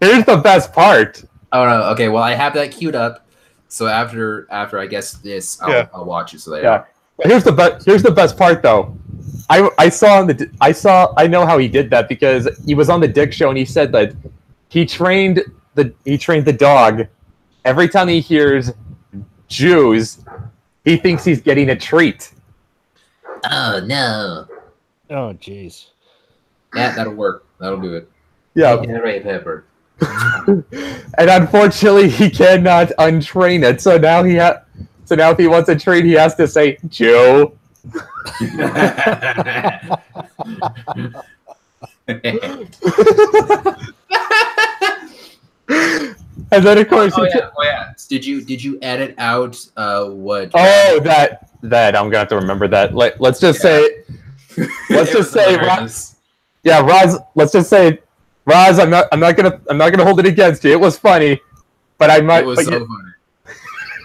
Here's the best part. Oh no. Okay. Well, I have that queued up. So after I guess this, I'll watch it. So that Yeah. Here's the best part though. I know how he did that because he was on the Dick Show and he said that he trained the dog. Every time he hears Jews, he thinks he's getting a treat. Oh no. Oh, jeez. Yeah, that'll work. That'll do it. Yeah. Right, Pepper. And unfortunately, he cannot untrain it. So now if he wants a treat, he has to say Joe. And then of course, oh yeah. Did you edit out what? Oh, that I'm gonna have to remember that. Let's just say, Roz. Yeah, Roz. Let's just say, Roz. I'm not gonna hold it against you. It was funny, but I might. It was so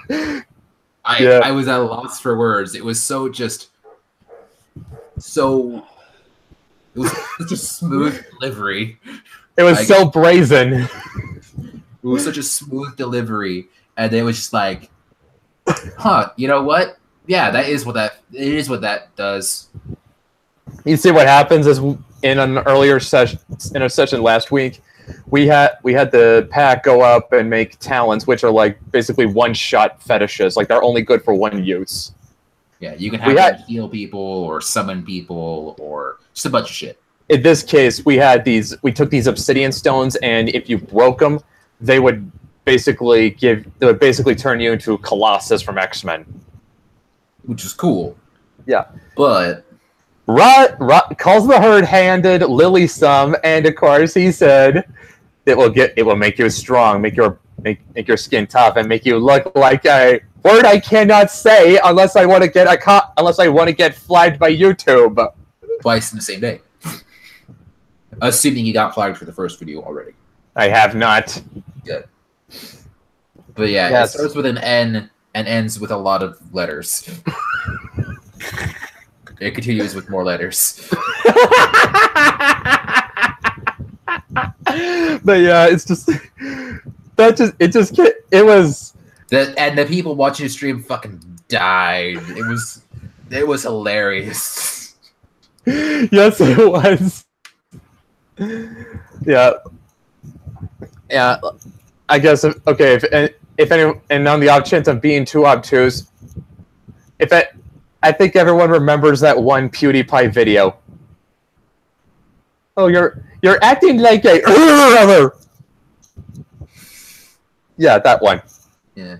funny. I was at a loss for words. It was so just so. It was such a smooth delivery. It was so brazen. It was such a smooth delivery, and it was just like, huh? You know what? Yeah, it is what that does. You see what happens is in an earlier session, in a session last week, we had the pack go up and make talents, which are like basically one-shot fetishes, like they're only good for one use. Yeah, you can have them heal people or summon people or just a bunch of shit. In this case, we took these obsidian stones, and if you broke them, they would basically turn you into Colossus from X-Men, which is cool. Yeah, but calls the herd-handed Lily some, and of course he said it will make you strong, make your skin tough, and make you look like a word I cannot say unless I want to get flagged by YouTube twice in the same day. Assuming you got flagged for the first video already. I have not. Good. But yeah, yes. It starts with an N and ends with a lot of letters. It continues with more letters. But yeah, it's just it was and the people watching the stream fucking died. It was hilarious. Yes, it was. Yeah. Yeah, I guess okay. If anyone, and on the off chance of being too obtuse, I think everyone remembers that one PewDiePie video. Oh, you're acting like a yeah, that one. Yeah.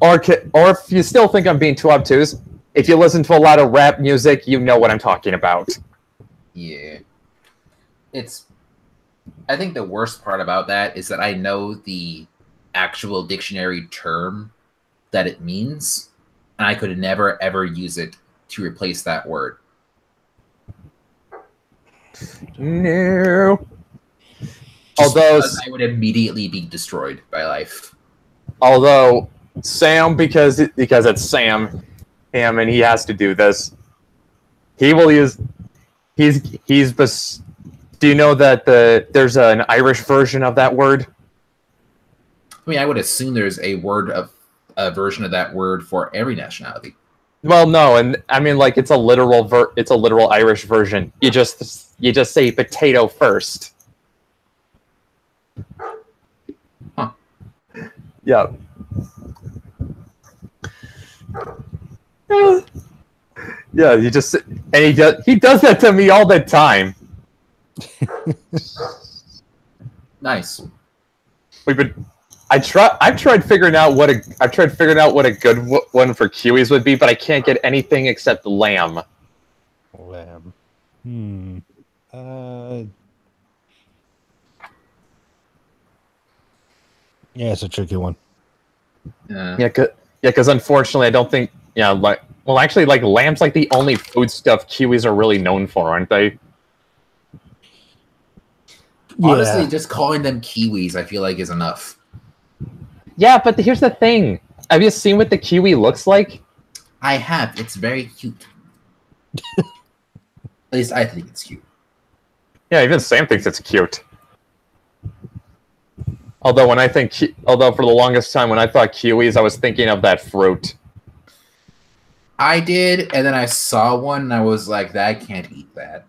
Or if you still think I'm being too obtuse, if you listen to a lot of rap music, you know what I'm talking about. Yeah. I think the worst part about that is that I know the actual dictionary term that it means, and I could never, ever use it to replace that word. No. Although I would immediately be destroyed by life. Although Sam, because it's Sam, and he has to do this, he will use. Do you know that there's an Irish version of that word? I mean, I would assume there's a version of that word for every nationality. Well, no, and I mean, like, it's a literal Irish version. You just say potato first. Huh. Yeah. Yeah, he does that to me all the time. Nice. I've tried figuring out what a good one for Kiwis would be, but I can't get anything except lamb. Lamb. Yeah, it's a tricky one. Yeah, because unfortunately, I don't think. Yeah, actually, lamb's like the only food stuff Kiwis are really known for, aren't they? Honestly, just calling them Kiwis, I feel like, is enough. Yeah, but here's the thing. have you seen what the kiwi looks like? I have. It's very cute. At least I think it's cute. Yeah, even Sam thinks it's cute. Although for the longest time when I thought kiwis, I was thinking of that fruit. I did, and then I saw one, and I was like, "I can't eat that."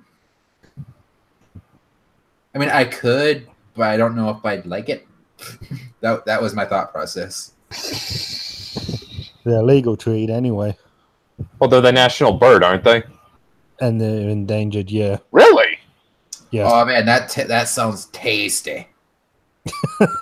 I mean, I could, but I don't know if I'd like it. That was my thought process. They're legal to eat anyway, Well, they're the national bird, aren't they? and they're endangered. Yeah, Really? yeah. Oh man, that sounds tasty.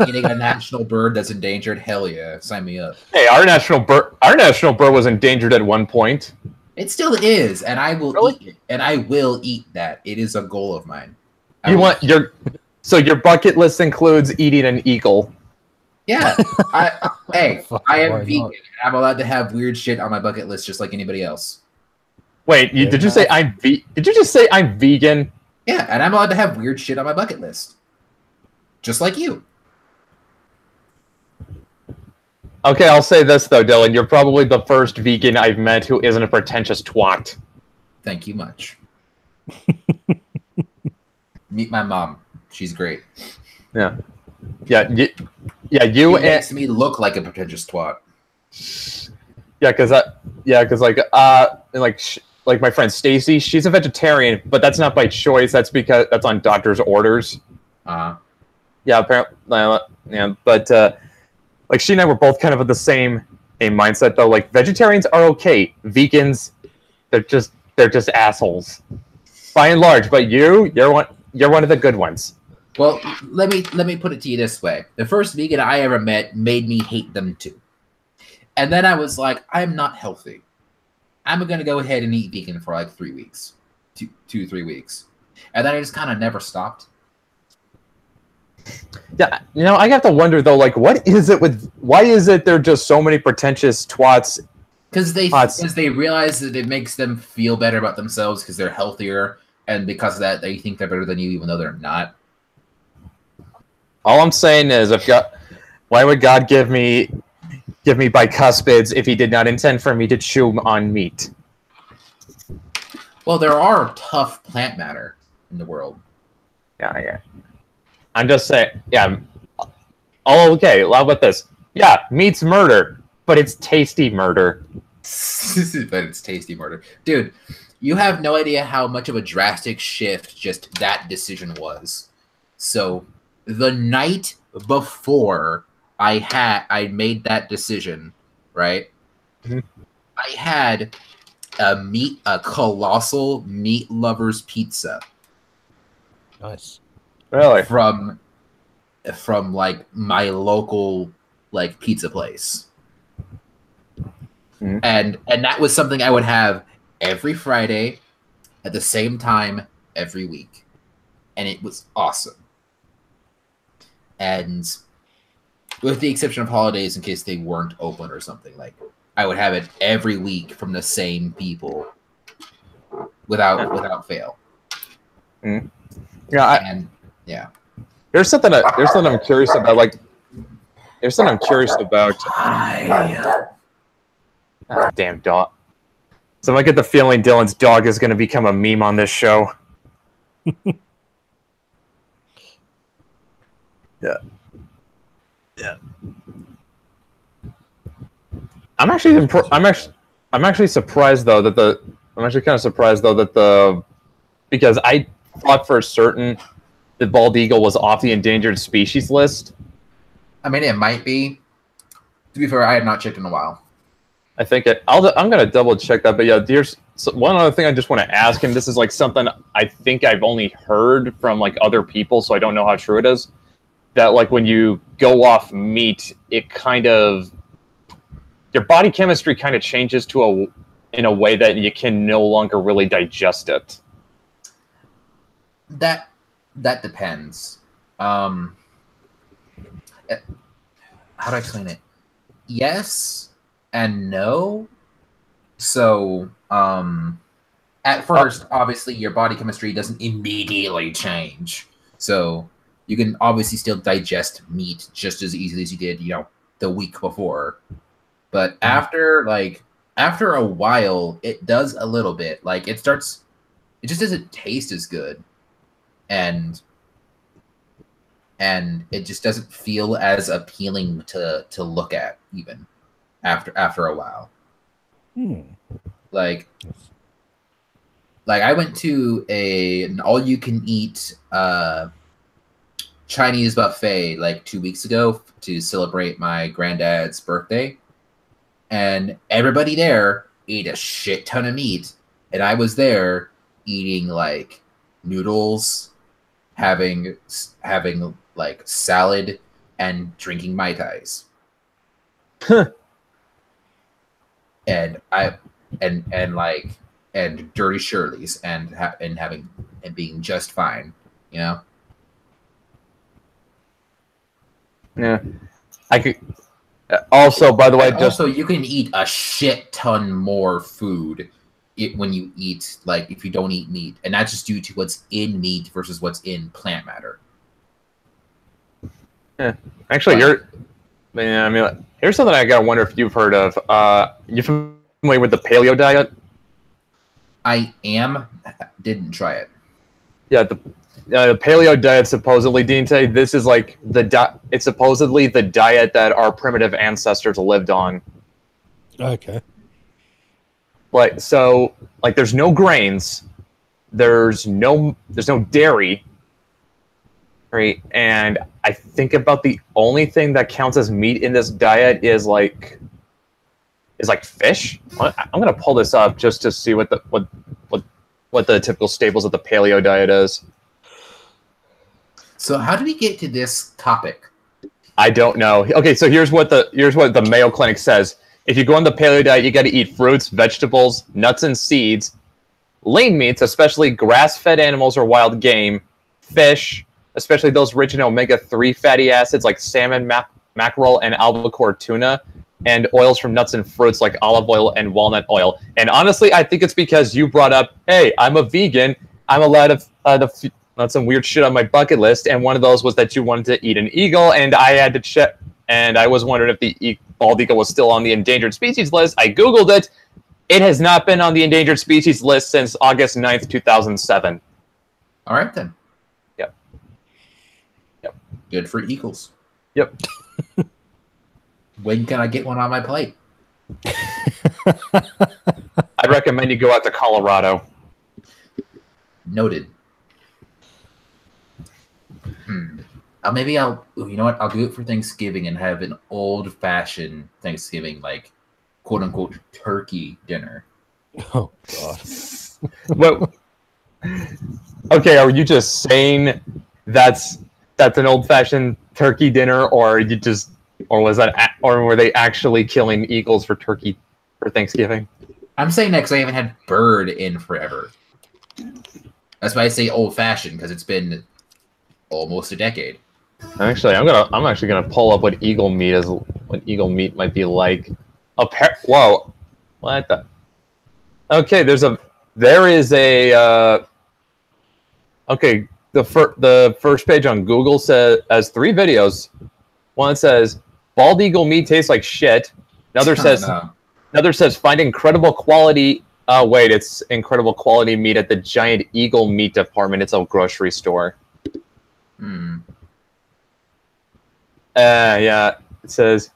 Eating a national bird that's endangered? Hell yeah, sign me up. Hey, our national bird was endangered at one point. It still is, and I will Really? eat it, and I will eat that. It is a goal of mine. So your bucket list includes eating an eagle. Yeah. Hey, I am Why vegan. not? I'm allowed to have weird shit on my bucket list just like anybody else. Wait, did you say did you just say I'm vegan? Yeah, and I'm allowed to have weird shit on my bucket list. Just like you. Okay, I'll say this though, Dylan. You're probably the first vegan I've met who isn't a pretentious twat. Thank you much. Meet my mom. She's great. Yeah. You She and makes me look like a pretentious twat. because like my friend Stacy, she's a vegetarian, but that's not by choice. That's because that's on doctor's orders. Yeah, apparently, yeah, but like she and I were both kind of of the same mindset though. Like vegetarians are okay, vegans, they're just assholes, by and large. But you're one of the good ones. Well, let me put it to you this way: the first vegan I ever met made me hate them too, and then I was like, I'm not healthy. I'm gonna go ahead and eat vegan for like 3 weeks, 3 weeks, and then I just kind of never stopped. Yeah, I have to wonder though, like, why is it there are just so many pretentious twats? Because they realize that it makes them feel better about themselves because they're healthier, and because of that, they think they're better than you, even though they're not. All I'm saying is, why would God give me bicuspids if He did not intend for me to chew on meat? Well, there are tough plant matter in the world. Yeah. I'm just saying. Yeah. Oh, okay. How about this? Yeah, meat's murder, but it's tasty murder. But it's tasty murder. Dude, you have no idea how much of a drastic shift just that decision was. So, the night before I made that decision, right? Mm-hmm. I had a colossal meat lovers pizza. Nice. Really? From like my local like pizza place. Mm-hmm. And that was something I would have every Friday at the same time every week. And it was awesome. And with the exception of holidays in case they weren't open or something, like I would have it every week from the same people without fail. Mm-hmm. Yeah, yeah. There's something I'm curious about. Like, there's something I'm curious about. Ah, damn dog. So I get the feeling Dylan's dog is going to become a meme on this show. Yeah. I'm actually surprised though that because I thought for certain the bald eagle was off the endangered species list. I mean, it might be. To be fair, I have not checked in a while. I think I'm going to double check that. But yeah, there's one other thing I just want to ask him. This is like something I think I've only heard from like other people, so I don't know how true it is. That like when you go off meat, it kind of your body chemistry kind of changes in a way that you can no longer really digest it. That depends. How do I explain it? Yes and no. So, at first, obviously, your body chemistry doesn't immediately change. So, you can obviously still digest meat just as easily as you did, the week before. But after a while, it does a little bit. Like it just doesn't taste as good, and it just doesn't feel as appealing to look at even after a while. Like I went to an all-you-can-eat Chinese buffet like 2 weeks ago to celebrate my granddad's birthday, and everybody there ate a shit ton of meat, and I was there eating like noodles, having like salad, and drinking Mai Tais. and dirty Shirleys and being just fine, you know. Yeah, I could. Also, by the way, also you can eat a shit ton more food when you eat, like if you don't eat meat, and that's just due to what's in meat versus what's in plant matter. Yeah, actually, here's something I gotta wonder if you've heard of. You familiar with the paleo diet? I am. Didn't try it. Yeah, the paleo diet supposedly, Dinte, this is like it's supposedly the diet that our primitive ancestors lived on. Okay. Like there's no grains, there's no dairy, right? And I think about the only thing that counts as meat in this diet is like fish. I'm gonna pull this up just to see what the typical staples of the paleo diet is. So how did we get to this topic? I don't know. Okay, so here's what the Mayo Clinic says. If you go on the paleo diet, you got to eat fruits, vegetables, nuts and seeds, lean meats, especially grass-fed animals or wild game, fish, especially those rich in omega-3 fatty acids like salmon, mackerel, and albacore tuna, and oils from nuts and fruits like olive oil and walnut oil. And honestly, I think it's because you brought up, hey, I'm a vegan. I'm allowed to not some weird shit on my bucket list, and one of those was that you wanted to eat an eagle, and I had to check, and I was wondering if the bald eagle was still on the endangered species list. I Googled it. It has not been on the endangered species list since August 9th, 2007. All right, then. Yep. Good for eagles. Yep. When can I get one on my plate? I'd recommend you go out to Colorado. Noted. Maybe you know what? I'll do it for Thanksgiving and have an old-fashioned Thanksgiving, like quote-unquote turkey dinner. Oh God. Well, okay, are you just saying that's an old-fashioned turkey dinner, or were they actually killing eagles for Thanksgiving? I'm saying that because I haven't had bird in forever. That's why I say old-fashioned, because it's been almost a decade. Actually, I'm actually gonna pull up what eagle meat is. What eagle meat might be like. Whoa, what the? Okay, there is a. Okay, the first page on Google has 3 videos. One says bald eagle meat tastes like shit. Another says find incredible quality. Wait, it's incredible quality meat at the Giant Eagle Meat Department. It's a grocery store. Yeah, it says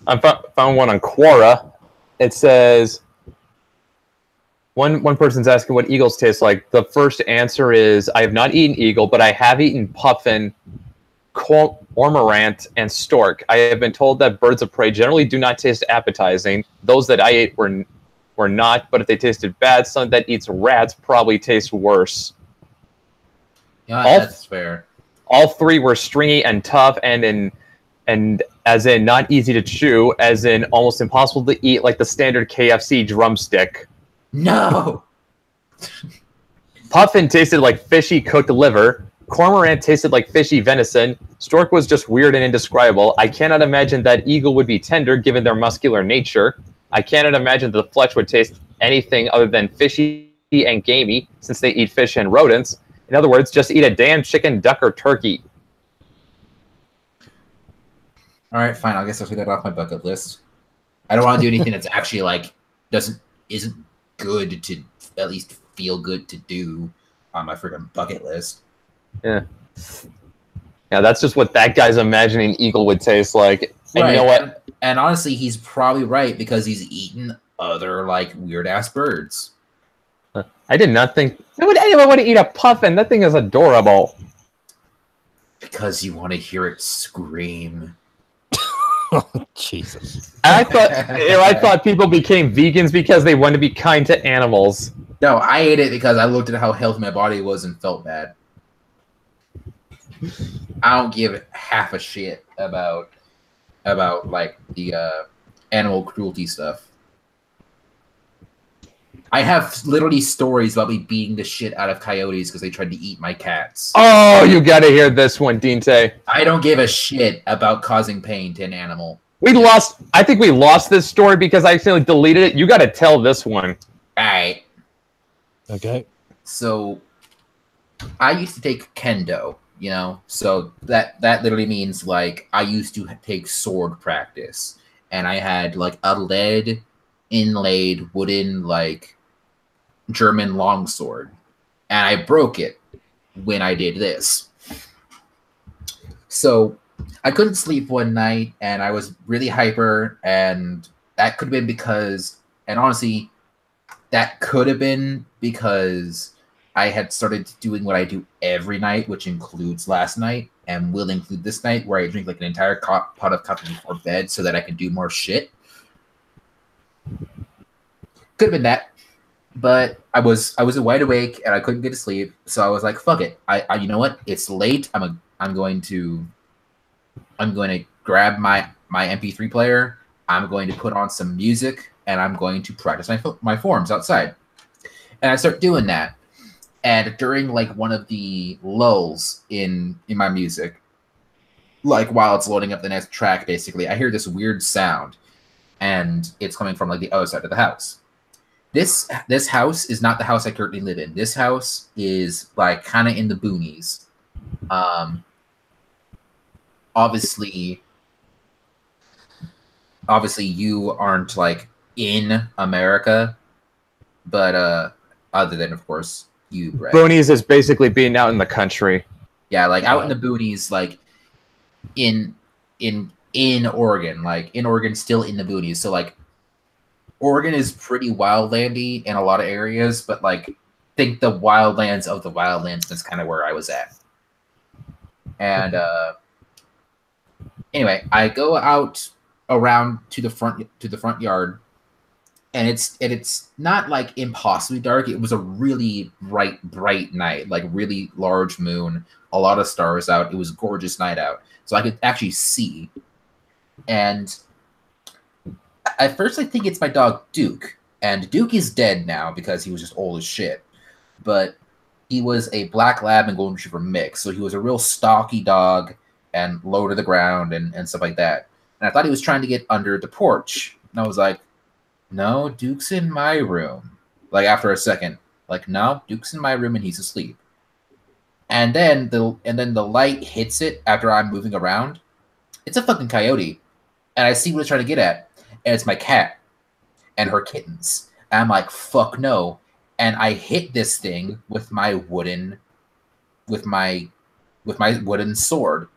I found one on Quora. It says one person's asking what eagles taste like. The first answer is I have not eaten eagle, but I have eaten puffin, cormorant, and stork. I have been told that birds of prey generally do not taste appetizing. Those that I ate were not, but if they tasted bad, someone that eats rats probably tastes worse. Yeah, that's fair. All 3 were stringy and tough, and as in not easy to chew, as in almost impossible to eat, like the standard KFC drumstick. No. Puffin tasted like fishy cooked liver. Cormorant tasted like fishy venison. Stork was just weird and indescribable. I cannot imagine that eagle would be tender given their muscular nature. I cannot imagine the flesh would taste anything other than fishy and gamey, since they eat fish and rodents. In other words, just eat a damn chicken, duck, or turkey. All right, fine. I guess I'll take that off my bucket list. I don't want to do anything that's actually like isn't good to at least feel good to do on my freaking bucket list. Yeah. Yeah, that's just what that guy's imagining eagle would taste like. And right. you know what? And honestly, he's probably right because he's eaten other like weird ass birds. I did not think why would anyone want to eat a puffin. That thing is adorable. Because you want to hear it scream. Oh, Jesus. I thought people became vegans because they wanted to be kind to animals. No, I ate it because I looked at how healthy my body was and felt bad. I don't give half a shit about like the animal cruelty stuff. I have literally stories about me beating the shit out of coyotes because they tried to eat my cats. Oh, you gotta hear this one, Dinte. I don't give a shit about causing pain to an animal. I think we lost this story because I accidentally deleted it. You gotta tell this one. Alright. Okay. So, I used to take kendo, you know? So, that literally means, like, I used to take sword practice. And I had, like, a lead inlaid wooden, like, German longsword, and I broke it when I did this. So I couldn't sleep one night, and I was really hyper, and that could have been because, and honestly, that could have been because I had started doing what I do every night, which includes last night, and will include this night, where I drink like an entire pot of coffee before bed so that I can do more shit. Could have been that. But I was wide awake and I couldn't get to sleep, so I was like, "Fuck it! I you know what? It's late. I'm going to grab my MP3 player. I'm going to put on some music and I'm going to practice my forms outside." And I start doing that. And during like one of the lulls in my music, like while it's loading up the next track, basically, I hear this weird sound, and it's coming from like the other side of the house. This house is not the house I currently live in. This house is like kind of in the boonies. Obviously you aren't like in America, but other than of course you, Brett. Boonies is basically being out in the country. Yeah, like out in the boonies, like in Oregon, like in Oregon, still in the boonies. So like Oregon is pretty wildlandy in a lot of areas, but like think the wildlands of the wildlands. That's kind of where I was at. And anyway, I go out around to the front yard, and it's not like impossibly dark. It was a really bright night, like really large moon, a lot of stars out. It was a gorgeous night out, so I could actually see. And at first, I think it's my dog, Duke. And Duke is dead now because he was just old as shit. But he was a black lab and golden retriever mix. So he was a real stocky dog and low to the ground and stuff like that. And I thought he was trying to get under the porch. And I was like, no, Duke's in my room. Like, after a second. Like, no, Duke's in my room and he's asleep. And then the light hits it after I'm moving around. It's a fucking coyote. And I see what it's trying to get at. And it's my cat and her kittens. And I'm like, fuck no. And I hit this thing with my wooden sword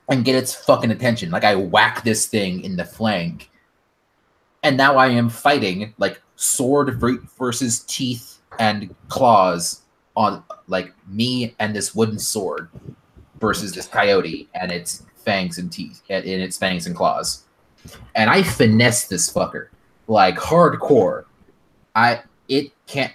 and get its fucking attention. Like I whack this thing in the flank. And now I am fighting like sword versus teeth and claws on like me and this wooden sword versus this coyote and its fangs and teeth and its fangs and claws. And I finesse this fucker like hardcore. It can't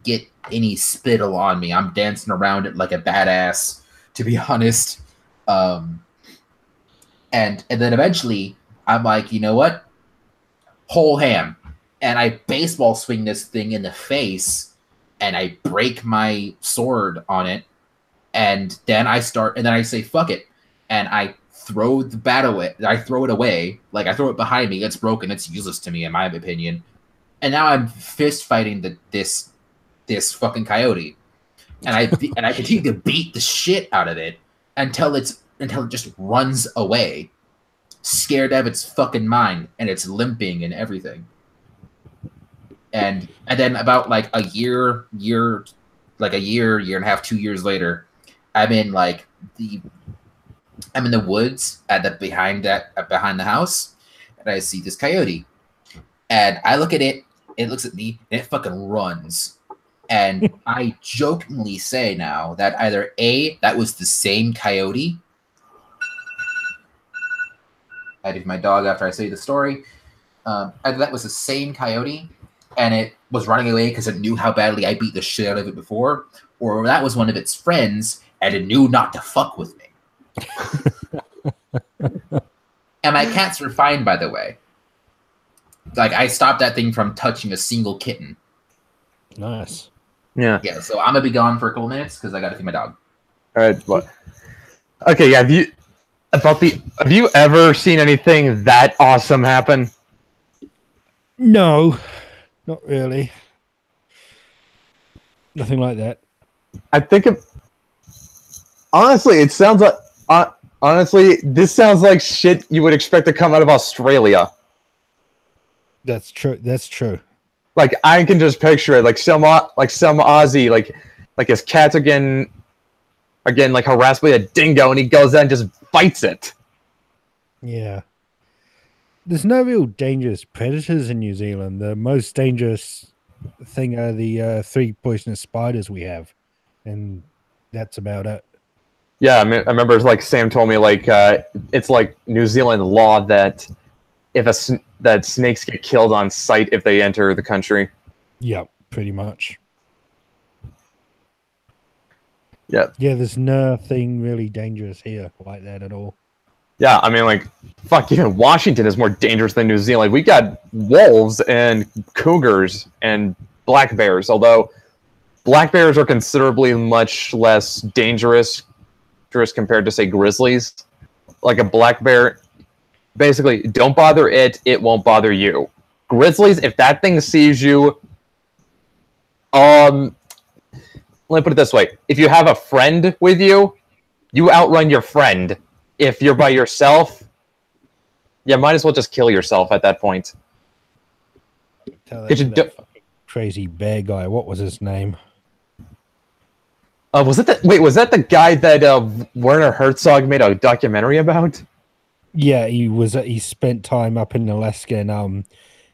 get any spittle on me. I'm dancing around it like a badass, to be honest. And then eventually I'm like, you know what? Whole ham. And I baseball swing this thing in the face and I break my sword on it. And then I say, fuck it. And I throw the bat away. I throw it away. Like I throw it behind me. It's broken. It's useless to me, in my opinion. And now I'm fist fighting this fucking coyote. And I continue to beat the shit out of it until it just runs away. scared out of its fucking mind, and it's limping and everything. And then about like a year and a half, 2 years later, I'm in the woods behind the house, and I see this coyote, and I look at it. It looks at me, and it fucking runs. And I jokingly say now that either A, that was the same coyote. I did my dog after I say the story. Either that was the same coyote, and it was running away because it knew how badly I beat the shit out of it before, or that was one of its friends, and it knew not to fuck with me. And my cats were fine, by the way. Like, I stopped that thing from touching a single kitten. Nice. Yeah. Yeah, so I'm gonna be gone for a couple minutes because I gotta feed my dog. All right. Well, okay. Yeah. Have you ever seen anything that awesome happen? No, not really. Nothing like that. I think honestly, it sounds like honestly, this sounds like shit you would expect to come out of Australia. That's true. That's true. Like, I can just picture it, like some Aussie, like his cat's again like harassed by a dingo, and he goes out and just bites it. Yeah. There's no real dangerous predators in New Zealand. The most dangerous thing are the 3 poisonous spiders we have, and that's about it. Yeah, I mean, I remember like Sam told me like it's like New Zealand law that that snakes get killed on sight if they enter the country. Yeah, pretty much. Yeah. Yeah, there's nothing really dangerous here like that at all. Yeah, I mean, like, fuck, even Washington is more dangerous than New Zealand. We got wolves and cougars and black bears, although black bears are considerably much less dangerous compared to, say, grizzlies. Like a black bear, basically, don't bother it, it won't bother you. Grizzlies, if that thing sees you, let me put it this way. If you have a friend with you, you outrun your friend. If you're by yourself, yeah, might as well just kill yourself at that point. Tell that to that fucking crazy bear guy. What was his name? Was that the guy that Werner Herzog made a documentary about? Yeah, he spent time up in Alaska, and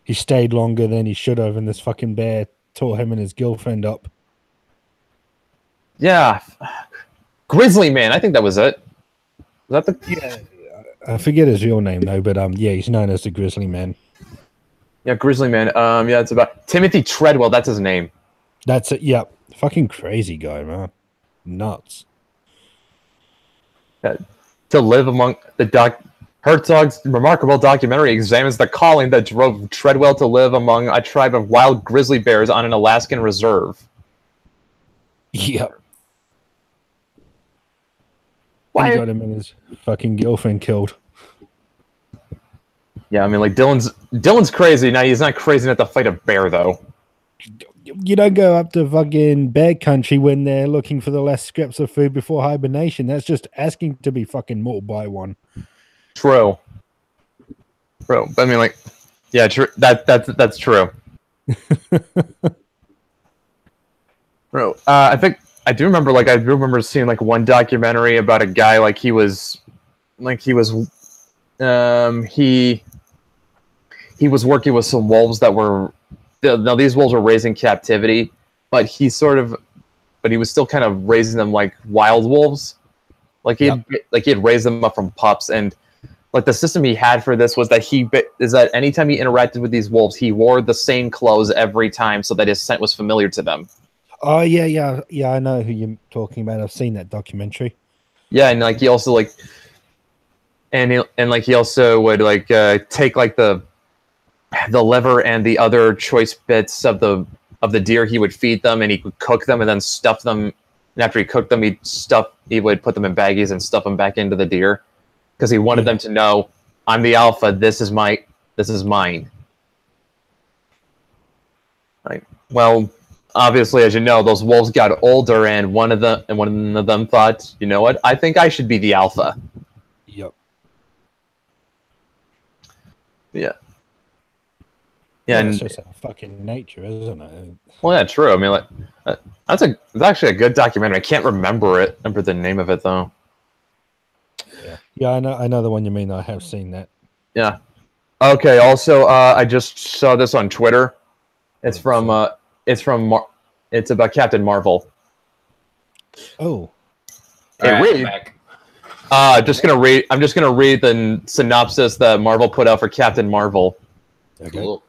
he stayed longer than he should have, and this fucking bear tore him and his girlfriend up. Yeah. Grizzly Man, I think that was it. Was that the... Yeah, I forget his real name though, but yeah, he's known as the Grizzly Man. Yeah, Grizzly Man. Yeah, it's about Timothy Treadwell, that's his name. That's it, yeah. Fucking crazy guy, man. Nuts. Yeah. To live among Herzog's remarkable documentary examines the calling that drove Treadwell to live among a tribe of wild grizzly bears on an Alaskan reserve. Yep. Why? He got him and his fucking girlfriend killed. Yeah, I mean, like, Dylan's crazy. Now, he's not crazy enough to fight a bear, though. You don't go up to fucking bear country when they're looking for the last scraps of food before hibernation. That's just asking to be fucking mauled by one. True. But I mean, like, yeah, true. That's true. Bro, I think I do remember seeing like one documentary about a guy he was working with some wolves that were now these wolves were raised in captivity, but he was still kind of raising them like wild wolves. He had raised them up from pups, and like the system he had for this was that anytime he interacted with these wolves, he wore the same clothes every time so that his scent was familiar to them. Oh yeah. I know who you're talking about. I've seen that documentary. Yeah, and he also he also would take the liver and the other choice bits of the deer. He would feed them, and he would cook them and then stuff them. And after he cooked them, he would put them in baggies and stuff them back into the deer because he wanted them to know, I'm the alpha. This is mine. Well, obviously, as you know, those wolves got older, and one of them thought, you know what? I think I should be the alpha. Yep. Yeah. Yeah, Yeah, it's and just a fucking nature, isn't it? well, yeah, true. I mean, like, it's actually a good documentary. I can't remember the name of it though. Yeah, I know the one you mean. I have seen that. Yeah. Okay. Also, I just saw this on Twitter. It's from it's about Captain Marvel. Oh, Hey, Alright, read. back. I'm just gonna read the synopsis that Marvel put out for Captain Marvel. okay. Cool.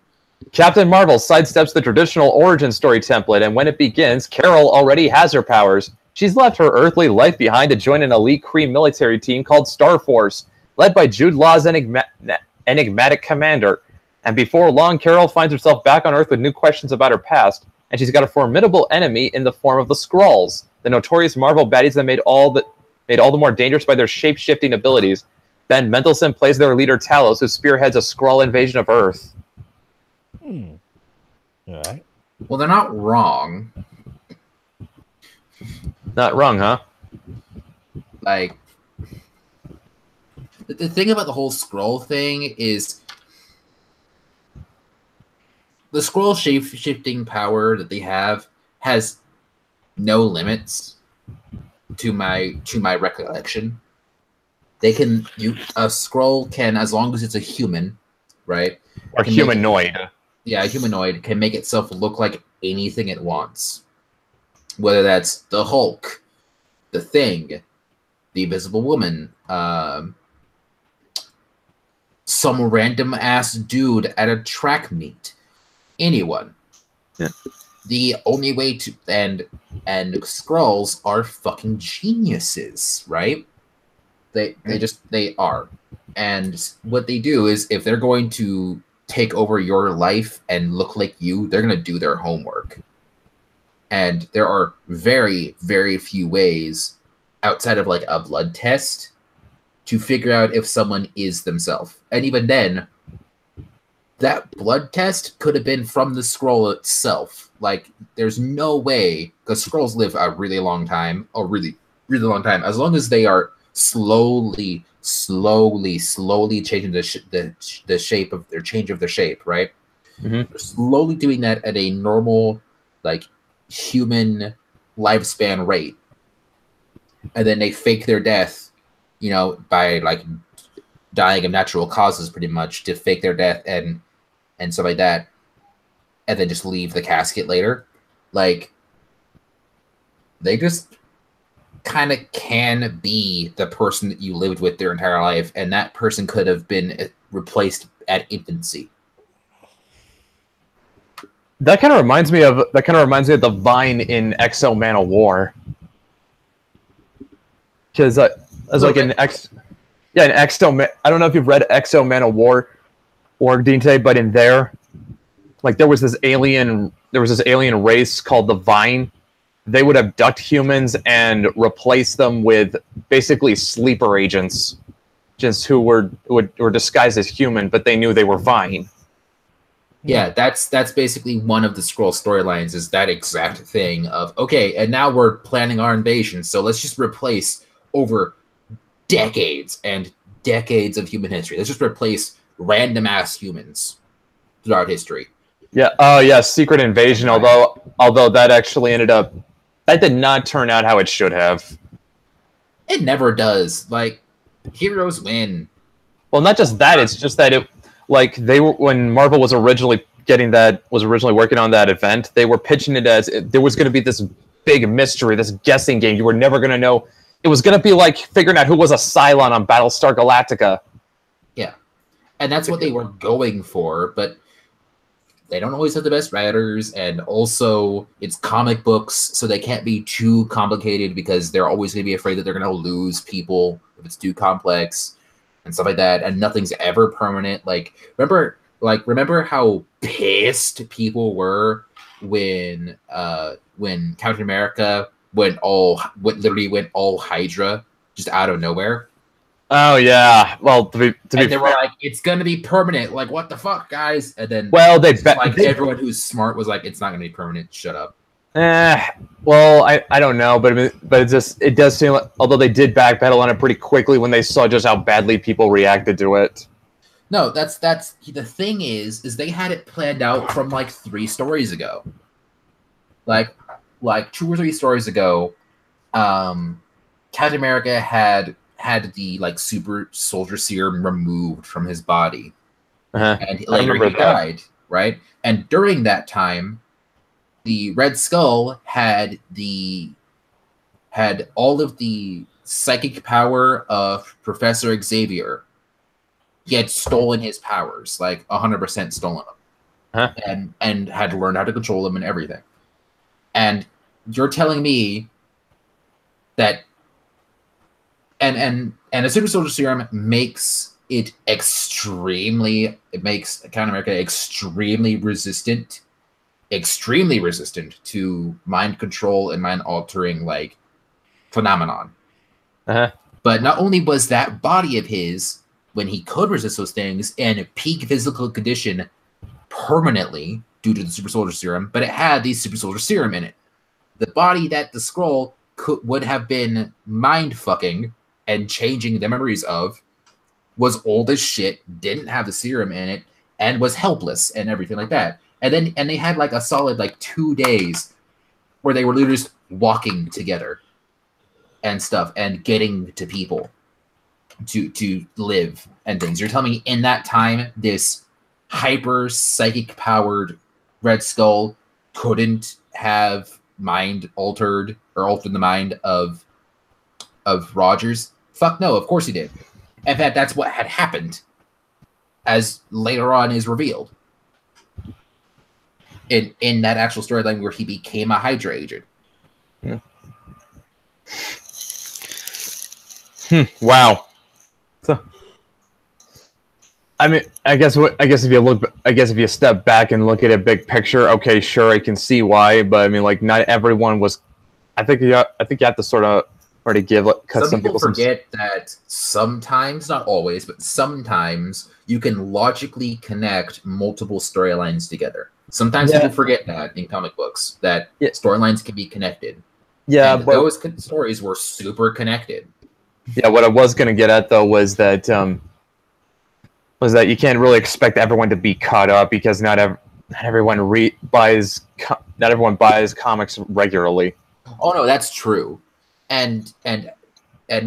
Captain Marvel sidesteps the traditional origin story template, and when it begins, Carol already has her powers. She's left her earthly life behind to join an elite Kree military team called Star Force, led by Jude Law's enigmatic commander. And before long, Carol finds herself back on Earth with new questions about her past, and she's got a formidable enemy in the form of the Skrulls, the notorious Marvel baddies that made all the more dangerous by their shape-shifting abilities. Ben Mendelsohn plays their leader Talos, who spearheads a Skrull invasion of Earth. All right. Well, they're not wrong. Not wrong, huh? Like, the thing about the whole scroll thing is the scroll shape-shifting power that they have has no limits to my recollection. They can a scroll can, as long as it's a human, right? Or humanoid. A humanoid can make itself look like anything it wants. Whether that's the Hulk, the Thing, the Invisible Woman, some random ass dude at a track meet, anyone. Yeah. The only way to and Skrulls are fucking geniuses, right? They are. And what they do is, if they're going to take over your life and look like you, they're going to do their homework. And there are very, very few ways outside of like a blood test to figure out if someone is themselves. And even then, that blood test could have been from the Skrull itself. Like, there's no way, because Skrulls live a really long time, really, really long time, as long as they are slowly changing the shape of their shape, right? Mm-hmm. They're slowly doing that at a normal, like, human lifespan rate, and then they fake their death, by like dying of natural causes, pretty much, to fake their death and stuff like that, and then just leave the casket later. Like, they just kind of can be the person that you lived with their entire life, and that person could have been replaced at infancy. That kind of reminds me of the Vine in Exo Man of War. Because as like in Exo, I don't know if you've read Exo Man of War or Dinte, but in there, like there was this alien race called the Vine. They would abduct humans and replace them with basically sleeper agents, just who were disguised as human, but they knew they were Vine. Yeah, that's basically one of the Skrull storylines, is that exact thing of, okay, and now we're planning our invasion, so let's just replace over decades and decades of human history. Let's just replace random ass humans throughout history. Yeah. Oh, yeah. Secret Invasion. Although that did not turn out how it should have. It never does. Like, heroes win. Well, not just that. It's just that when Marvel was originally working on that event, they were pitching it as there was going to be this big mystery, this guessing game. You were never going to know. It was going to be like figuring out who was a Cylon on Battlestar Galactica. Yeah. And that's what they were going for, but they don't always have the best writers, and also it's comic books, so they can't be too complicated because they're always going to be afraid that they're going to lose people if it's too complex and stuff like that, and nothing's ever permanent. Remember how pissed people were when Captain America went all Hydra just out of nowhere? Oh yeah. Well, to be they fair, were like, it's gonna be permanent. Like, what the fuck, guys? And then, everyone who's smart was like, it's not gonna be permanent. Shut up. Well, I don't know, but it does seem like, although they did backpedal on it pretty quickly when they saw just how badly people reacted to it. No, that's the thing is they had it planned out from like 3 stories ago. Like 2 or 3 stories ago, Captain America had the like super soldier serum removed from his body. And later he died, right? And during that time, the Red Skull had all of the psychic power of Professor Xavier. He had stolen his powers, like 100% stolen them, and had learned how to control them and everything. And you're telling me that and a super soldier serum makes Captain America extremely resistant to mind control and mind altering like phenomenon. But not only was that body of his, when he could resist those things, in peak physical condition permanently due to the super soldier serum, but it had the super soldier serum in it. The body that the Skrull would have been mind fucking and changing the memories of was old as shit, didn't have the serum in it, and was helpless and everything like that. And they had like a solid like 2 days where they were literally just walking together and stuff and getting to people to live and things. You're telling me in that time this hyper psychic powered Red Skull couldn't have mind altered or altered the mind of Rogers? Fuck no, of course he did. In fact, that's what had happened, as later on is revealed in that actual storyline where he became a Hydra agent. Yeah. Wow. So, I mean, I guess if you step back and look at a big picture, okay, sure, I can see why, but I mean, like, not everyone was. I think you have to sort of already give. Cause some people forget that sometimes, not always, but sometimes you can logically connect multiple storylines together. Sometimes people forget that in comic books that storylines can be connected. Yeah, but those stories were super connected. Yeah, what I was going to get at though was that you can't really expect everyone to be caught up because not everyone buys comics regularly. Oh no, that's true, and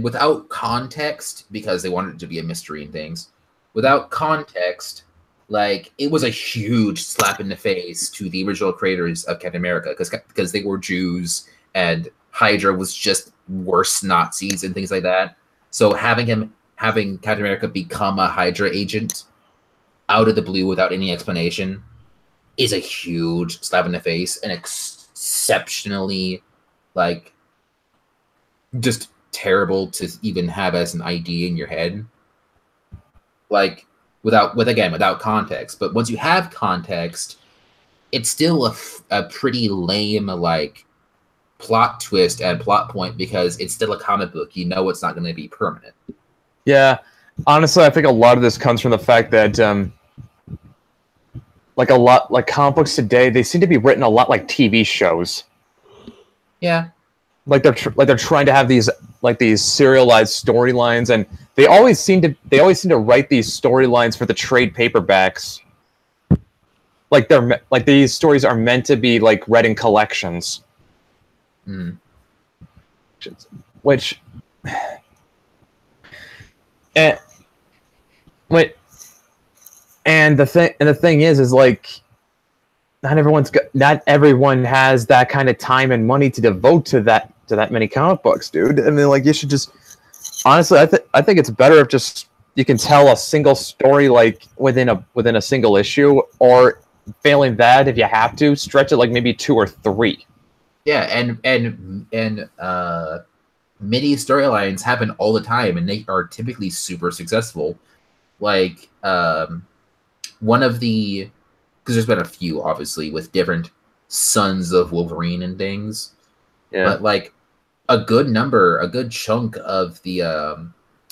without context, because they wanted it to be a mystery and things. Without context, like it was a huge slap in the face to the original creators of Captain America because they were Jews and Hydra was just worse Nazis and things like that. So having Captain America become a Hydra agent out of the blue without any explanation is a huge slap in the face and exceptionally like just terrible to even have as an idea in your head. Like without context. But once you have context, it's still a pretty lame like plot twist and plot point because it's still a comic book. You know it's not going to be permanent. Yeah, honestly, I think a lot of this comes from the fact that like comic books today, they seem to be written a lot like TV shows. Yeah, like they're trying to have these serialized storylines, and they always seem to write these storylines for the trade paperbacks. Like these stories are meant to be like read in collections. Which and the thing is like not everyone has that kind of time and money to devote to that many comic books, dude. I mean, like, you should just honestly, I think it's better if just you can tell a single story like within a single issue, or failing that, if you have to, stretch it like maybe 2 or 3. Yeah, and mini storylines happen all the time, and they are typically super successful. Like one of the, because there's been a few obviously with different Sons of Wolverine and things, but like a good chunk of the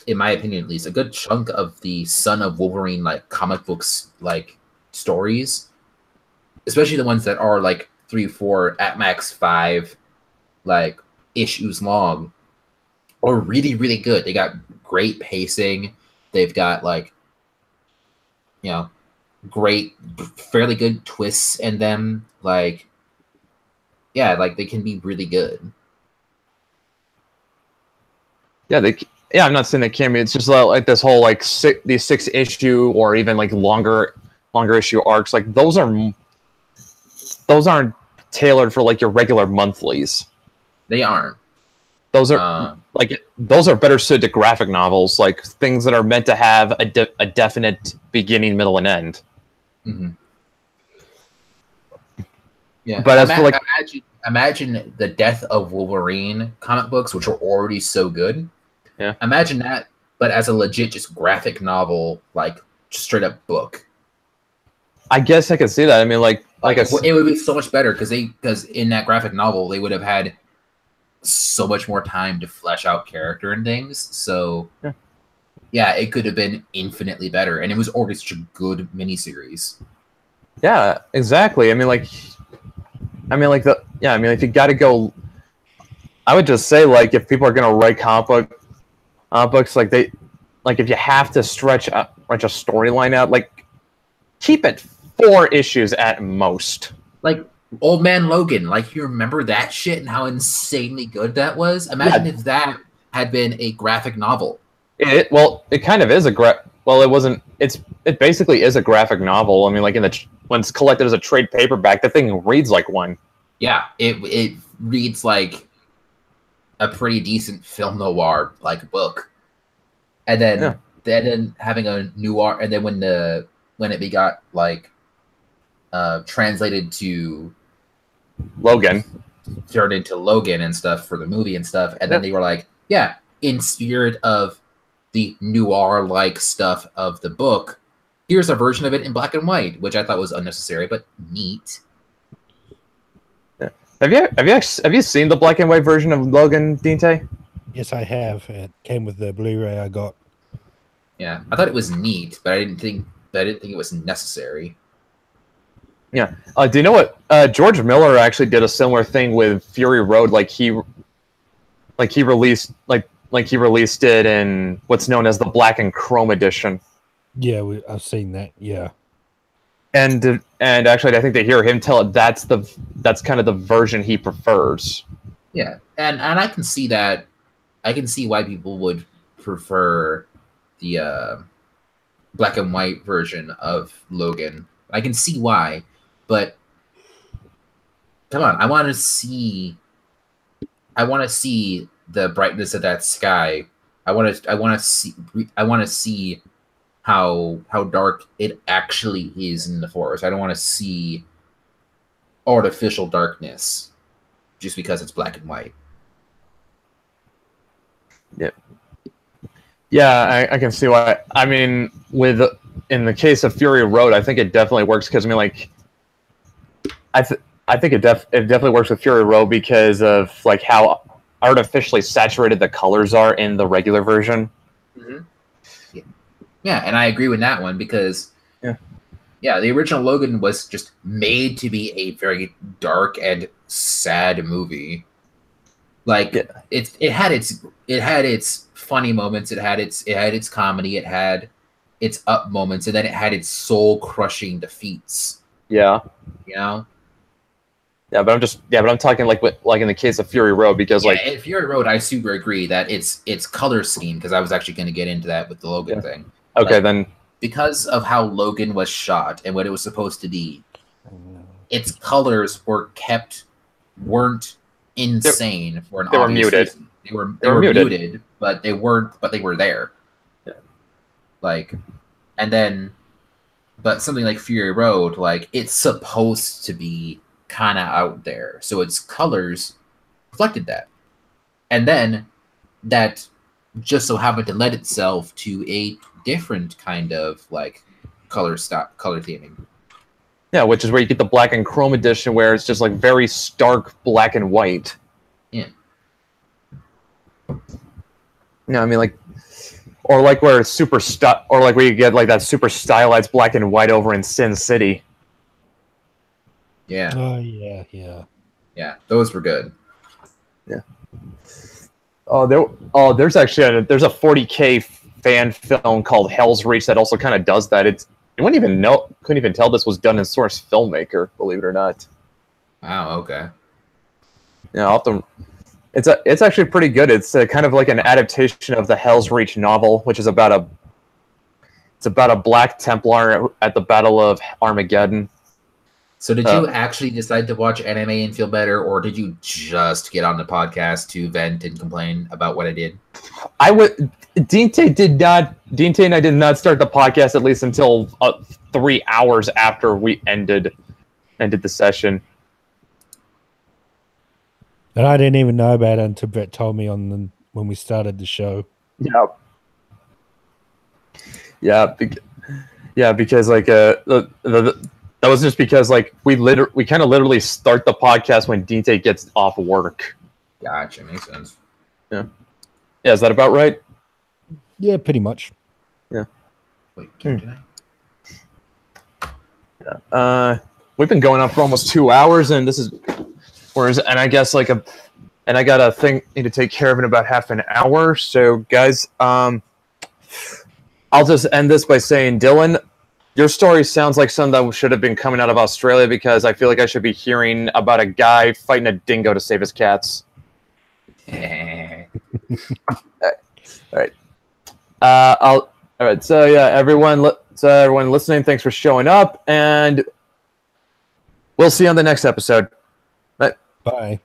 in my opinion at least, a good chunk of the Son of Wolverine like comic books like stories, especially the ones that are like 3, 4, at max 5 like issues long, are really, really good. They got great pacing. They've got like you know, great, fairly good twists in them. Like, yeah, like they can be really good. Yeah, yeah, I'm not saying they can be. It's just like this whole like these 6-issue or even like longer issue arcs. Like those aren't tailored for like your regular monthlies. They aren't. Those are those are better suited to graphic novels, like things that are meant to have a definite beginning, middle, and end. Mm-hmm. Yeah, but as for like, imagine the Death of Wolverine comic books, which are already so good. Yeah, imagine that, but as a legit just graphic novel, like straight up book. I guess I could see that. I mean, like it would be so much better because in that graphic novel they would have had so much more time to flesh out character and things. So yeah, it could have been infinitely better, and it was already such a good miniseries. Yeah, exactly. I mean, like if you got to go, I would just say like if people are gonna write comic books, like if you have to stretch a storyline out, like keep it 4 issues at most. Like Old Man Logan, like you remember that shit and how insanely good that was? Imagine if that had been a graphic novel. It kind of is it wasn't. It basically is a graphic novel. I mean, like when it's collected as a trade paperback, the thing reads like one. Yeah, it reads like a pretty decent film noir like book, and then having a noir, and then when it got like translated to Logan, turned into Logan and stuff for the movie and stuff, and then they were like, yeah, in spirit of the noir-like stuff of the book, here's a version of it in black and white, which I thought was unnecessary but neat. Yeah. Have you seen the black and white version of Logan, Dinte? Yes, I have. It came with the Blu-ray I got. Yeah, I thought it was neat, but I didn't think it was necessary. Yeah. Do you know what? George Miller actually did a similar thing with Fury Road. He released it in what's known as the Black and Chrome edition. Yeah, I've seen that. Yeah. And actually, I think to hear him tell it, that's kind of the version he prefers. Yeah, and I can see that. I can see why people would prefer the black and white version of Logan. I can see why, but come on, I want to see the brightness of that sky. I want to see how dark it actually is in the forest. I don't want to see artificial darkness just because it's black and white. Yeah, I can see why. I mean, in the case of Fury Road, I think it definitely works because I mean, like, I think it definitely works with Fury Road because of like how artificially saturated the colors are in the regular version. Mm-hmm. Yeah, and I agree with that one because the original Logan was just made to be a very dark and sad movie. Like it had its funny moments, it had its comedy, it had its up moments, and then it had its soul crushing defeats. Yeah. You know? Yeah, but I'm talking like in the case of Fury Road because in Fury Road I super agree that its color scheme, because I was actually going to get into that with the Logan thing. Okay, then because of how Logan was shot and what it was supposed to be, its colors weren't insane for an they were obvious muted. reason. They were muted, but they were there. Yeah. Like, and then, but something like Fury Road, like it's supposed to be kind of out there, so its colors reflected that, and then that just so happened to lend itself to a different kind of like color theming. Yeah, which is where you get the black and chrome edition, where it's just like very stark black and white. Yeah. No, I mean like, or like where it's or like where you get like that super stylized black and white over in Sin City. Yeah. Oh yeah. Yeah, those were good. Yeah. There's actually there's a 40K fan film called Hell's Reach that also kind of does that. It couldn't even tell this was done in Source Filmmaker, believe it or not. Wow. Okay. Yeah, I'll have to, it's actually pretty good. It's kind of like an adaptation of the Hell's Reach novel, which is about a Black Templar at the Battle of Armageddon. So did you actually decide to watch anime and feel better, or did you just get on the podcast to vent and complain about what I did? Dinte and I did not start the podcast at least until 3 hours after we ended the session. And I didn't even know about it until Brett told me when we started the show. Yeah, because like that was just because like we kind of literally start the podcast when Dinte gets off work. Gotcha, makes sense. Yeah, is that about right? Yeah, pretty much. Yeah. Wait, can I? Yeah. We've been going on for almost 2 hours, and I guess and I got a thing need to take care of in about half an hour. So, guys, I'll just end this by saying, Dylan, your story sounds like something that should have been coming out of Australia, because I feel like I should be hearing about a guy fighting a dingo to save his cats. All right. All right. So yeah, everyone listening, thanks for showing up, and we'll see you on the next episode. Bye.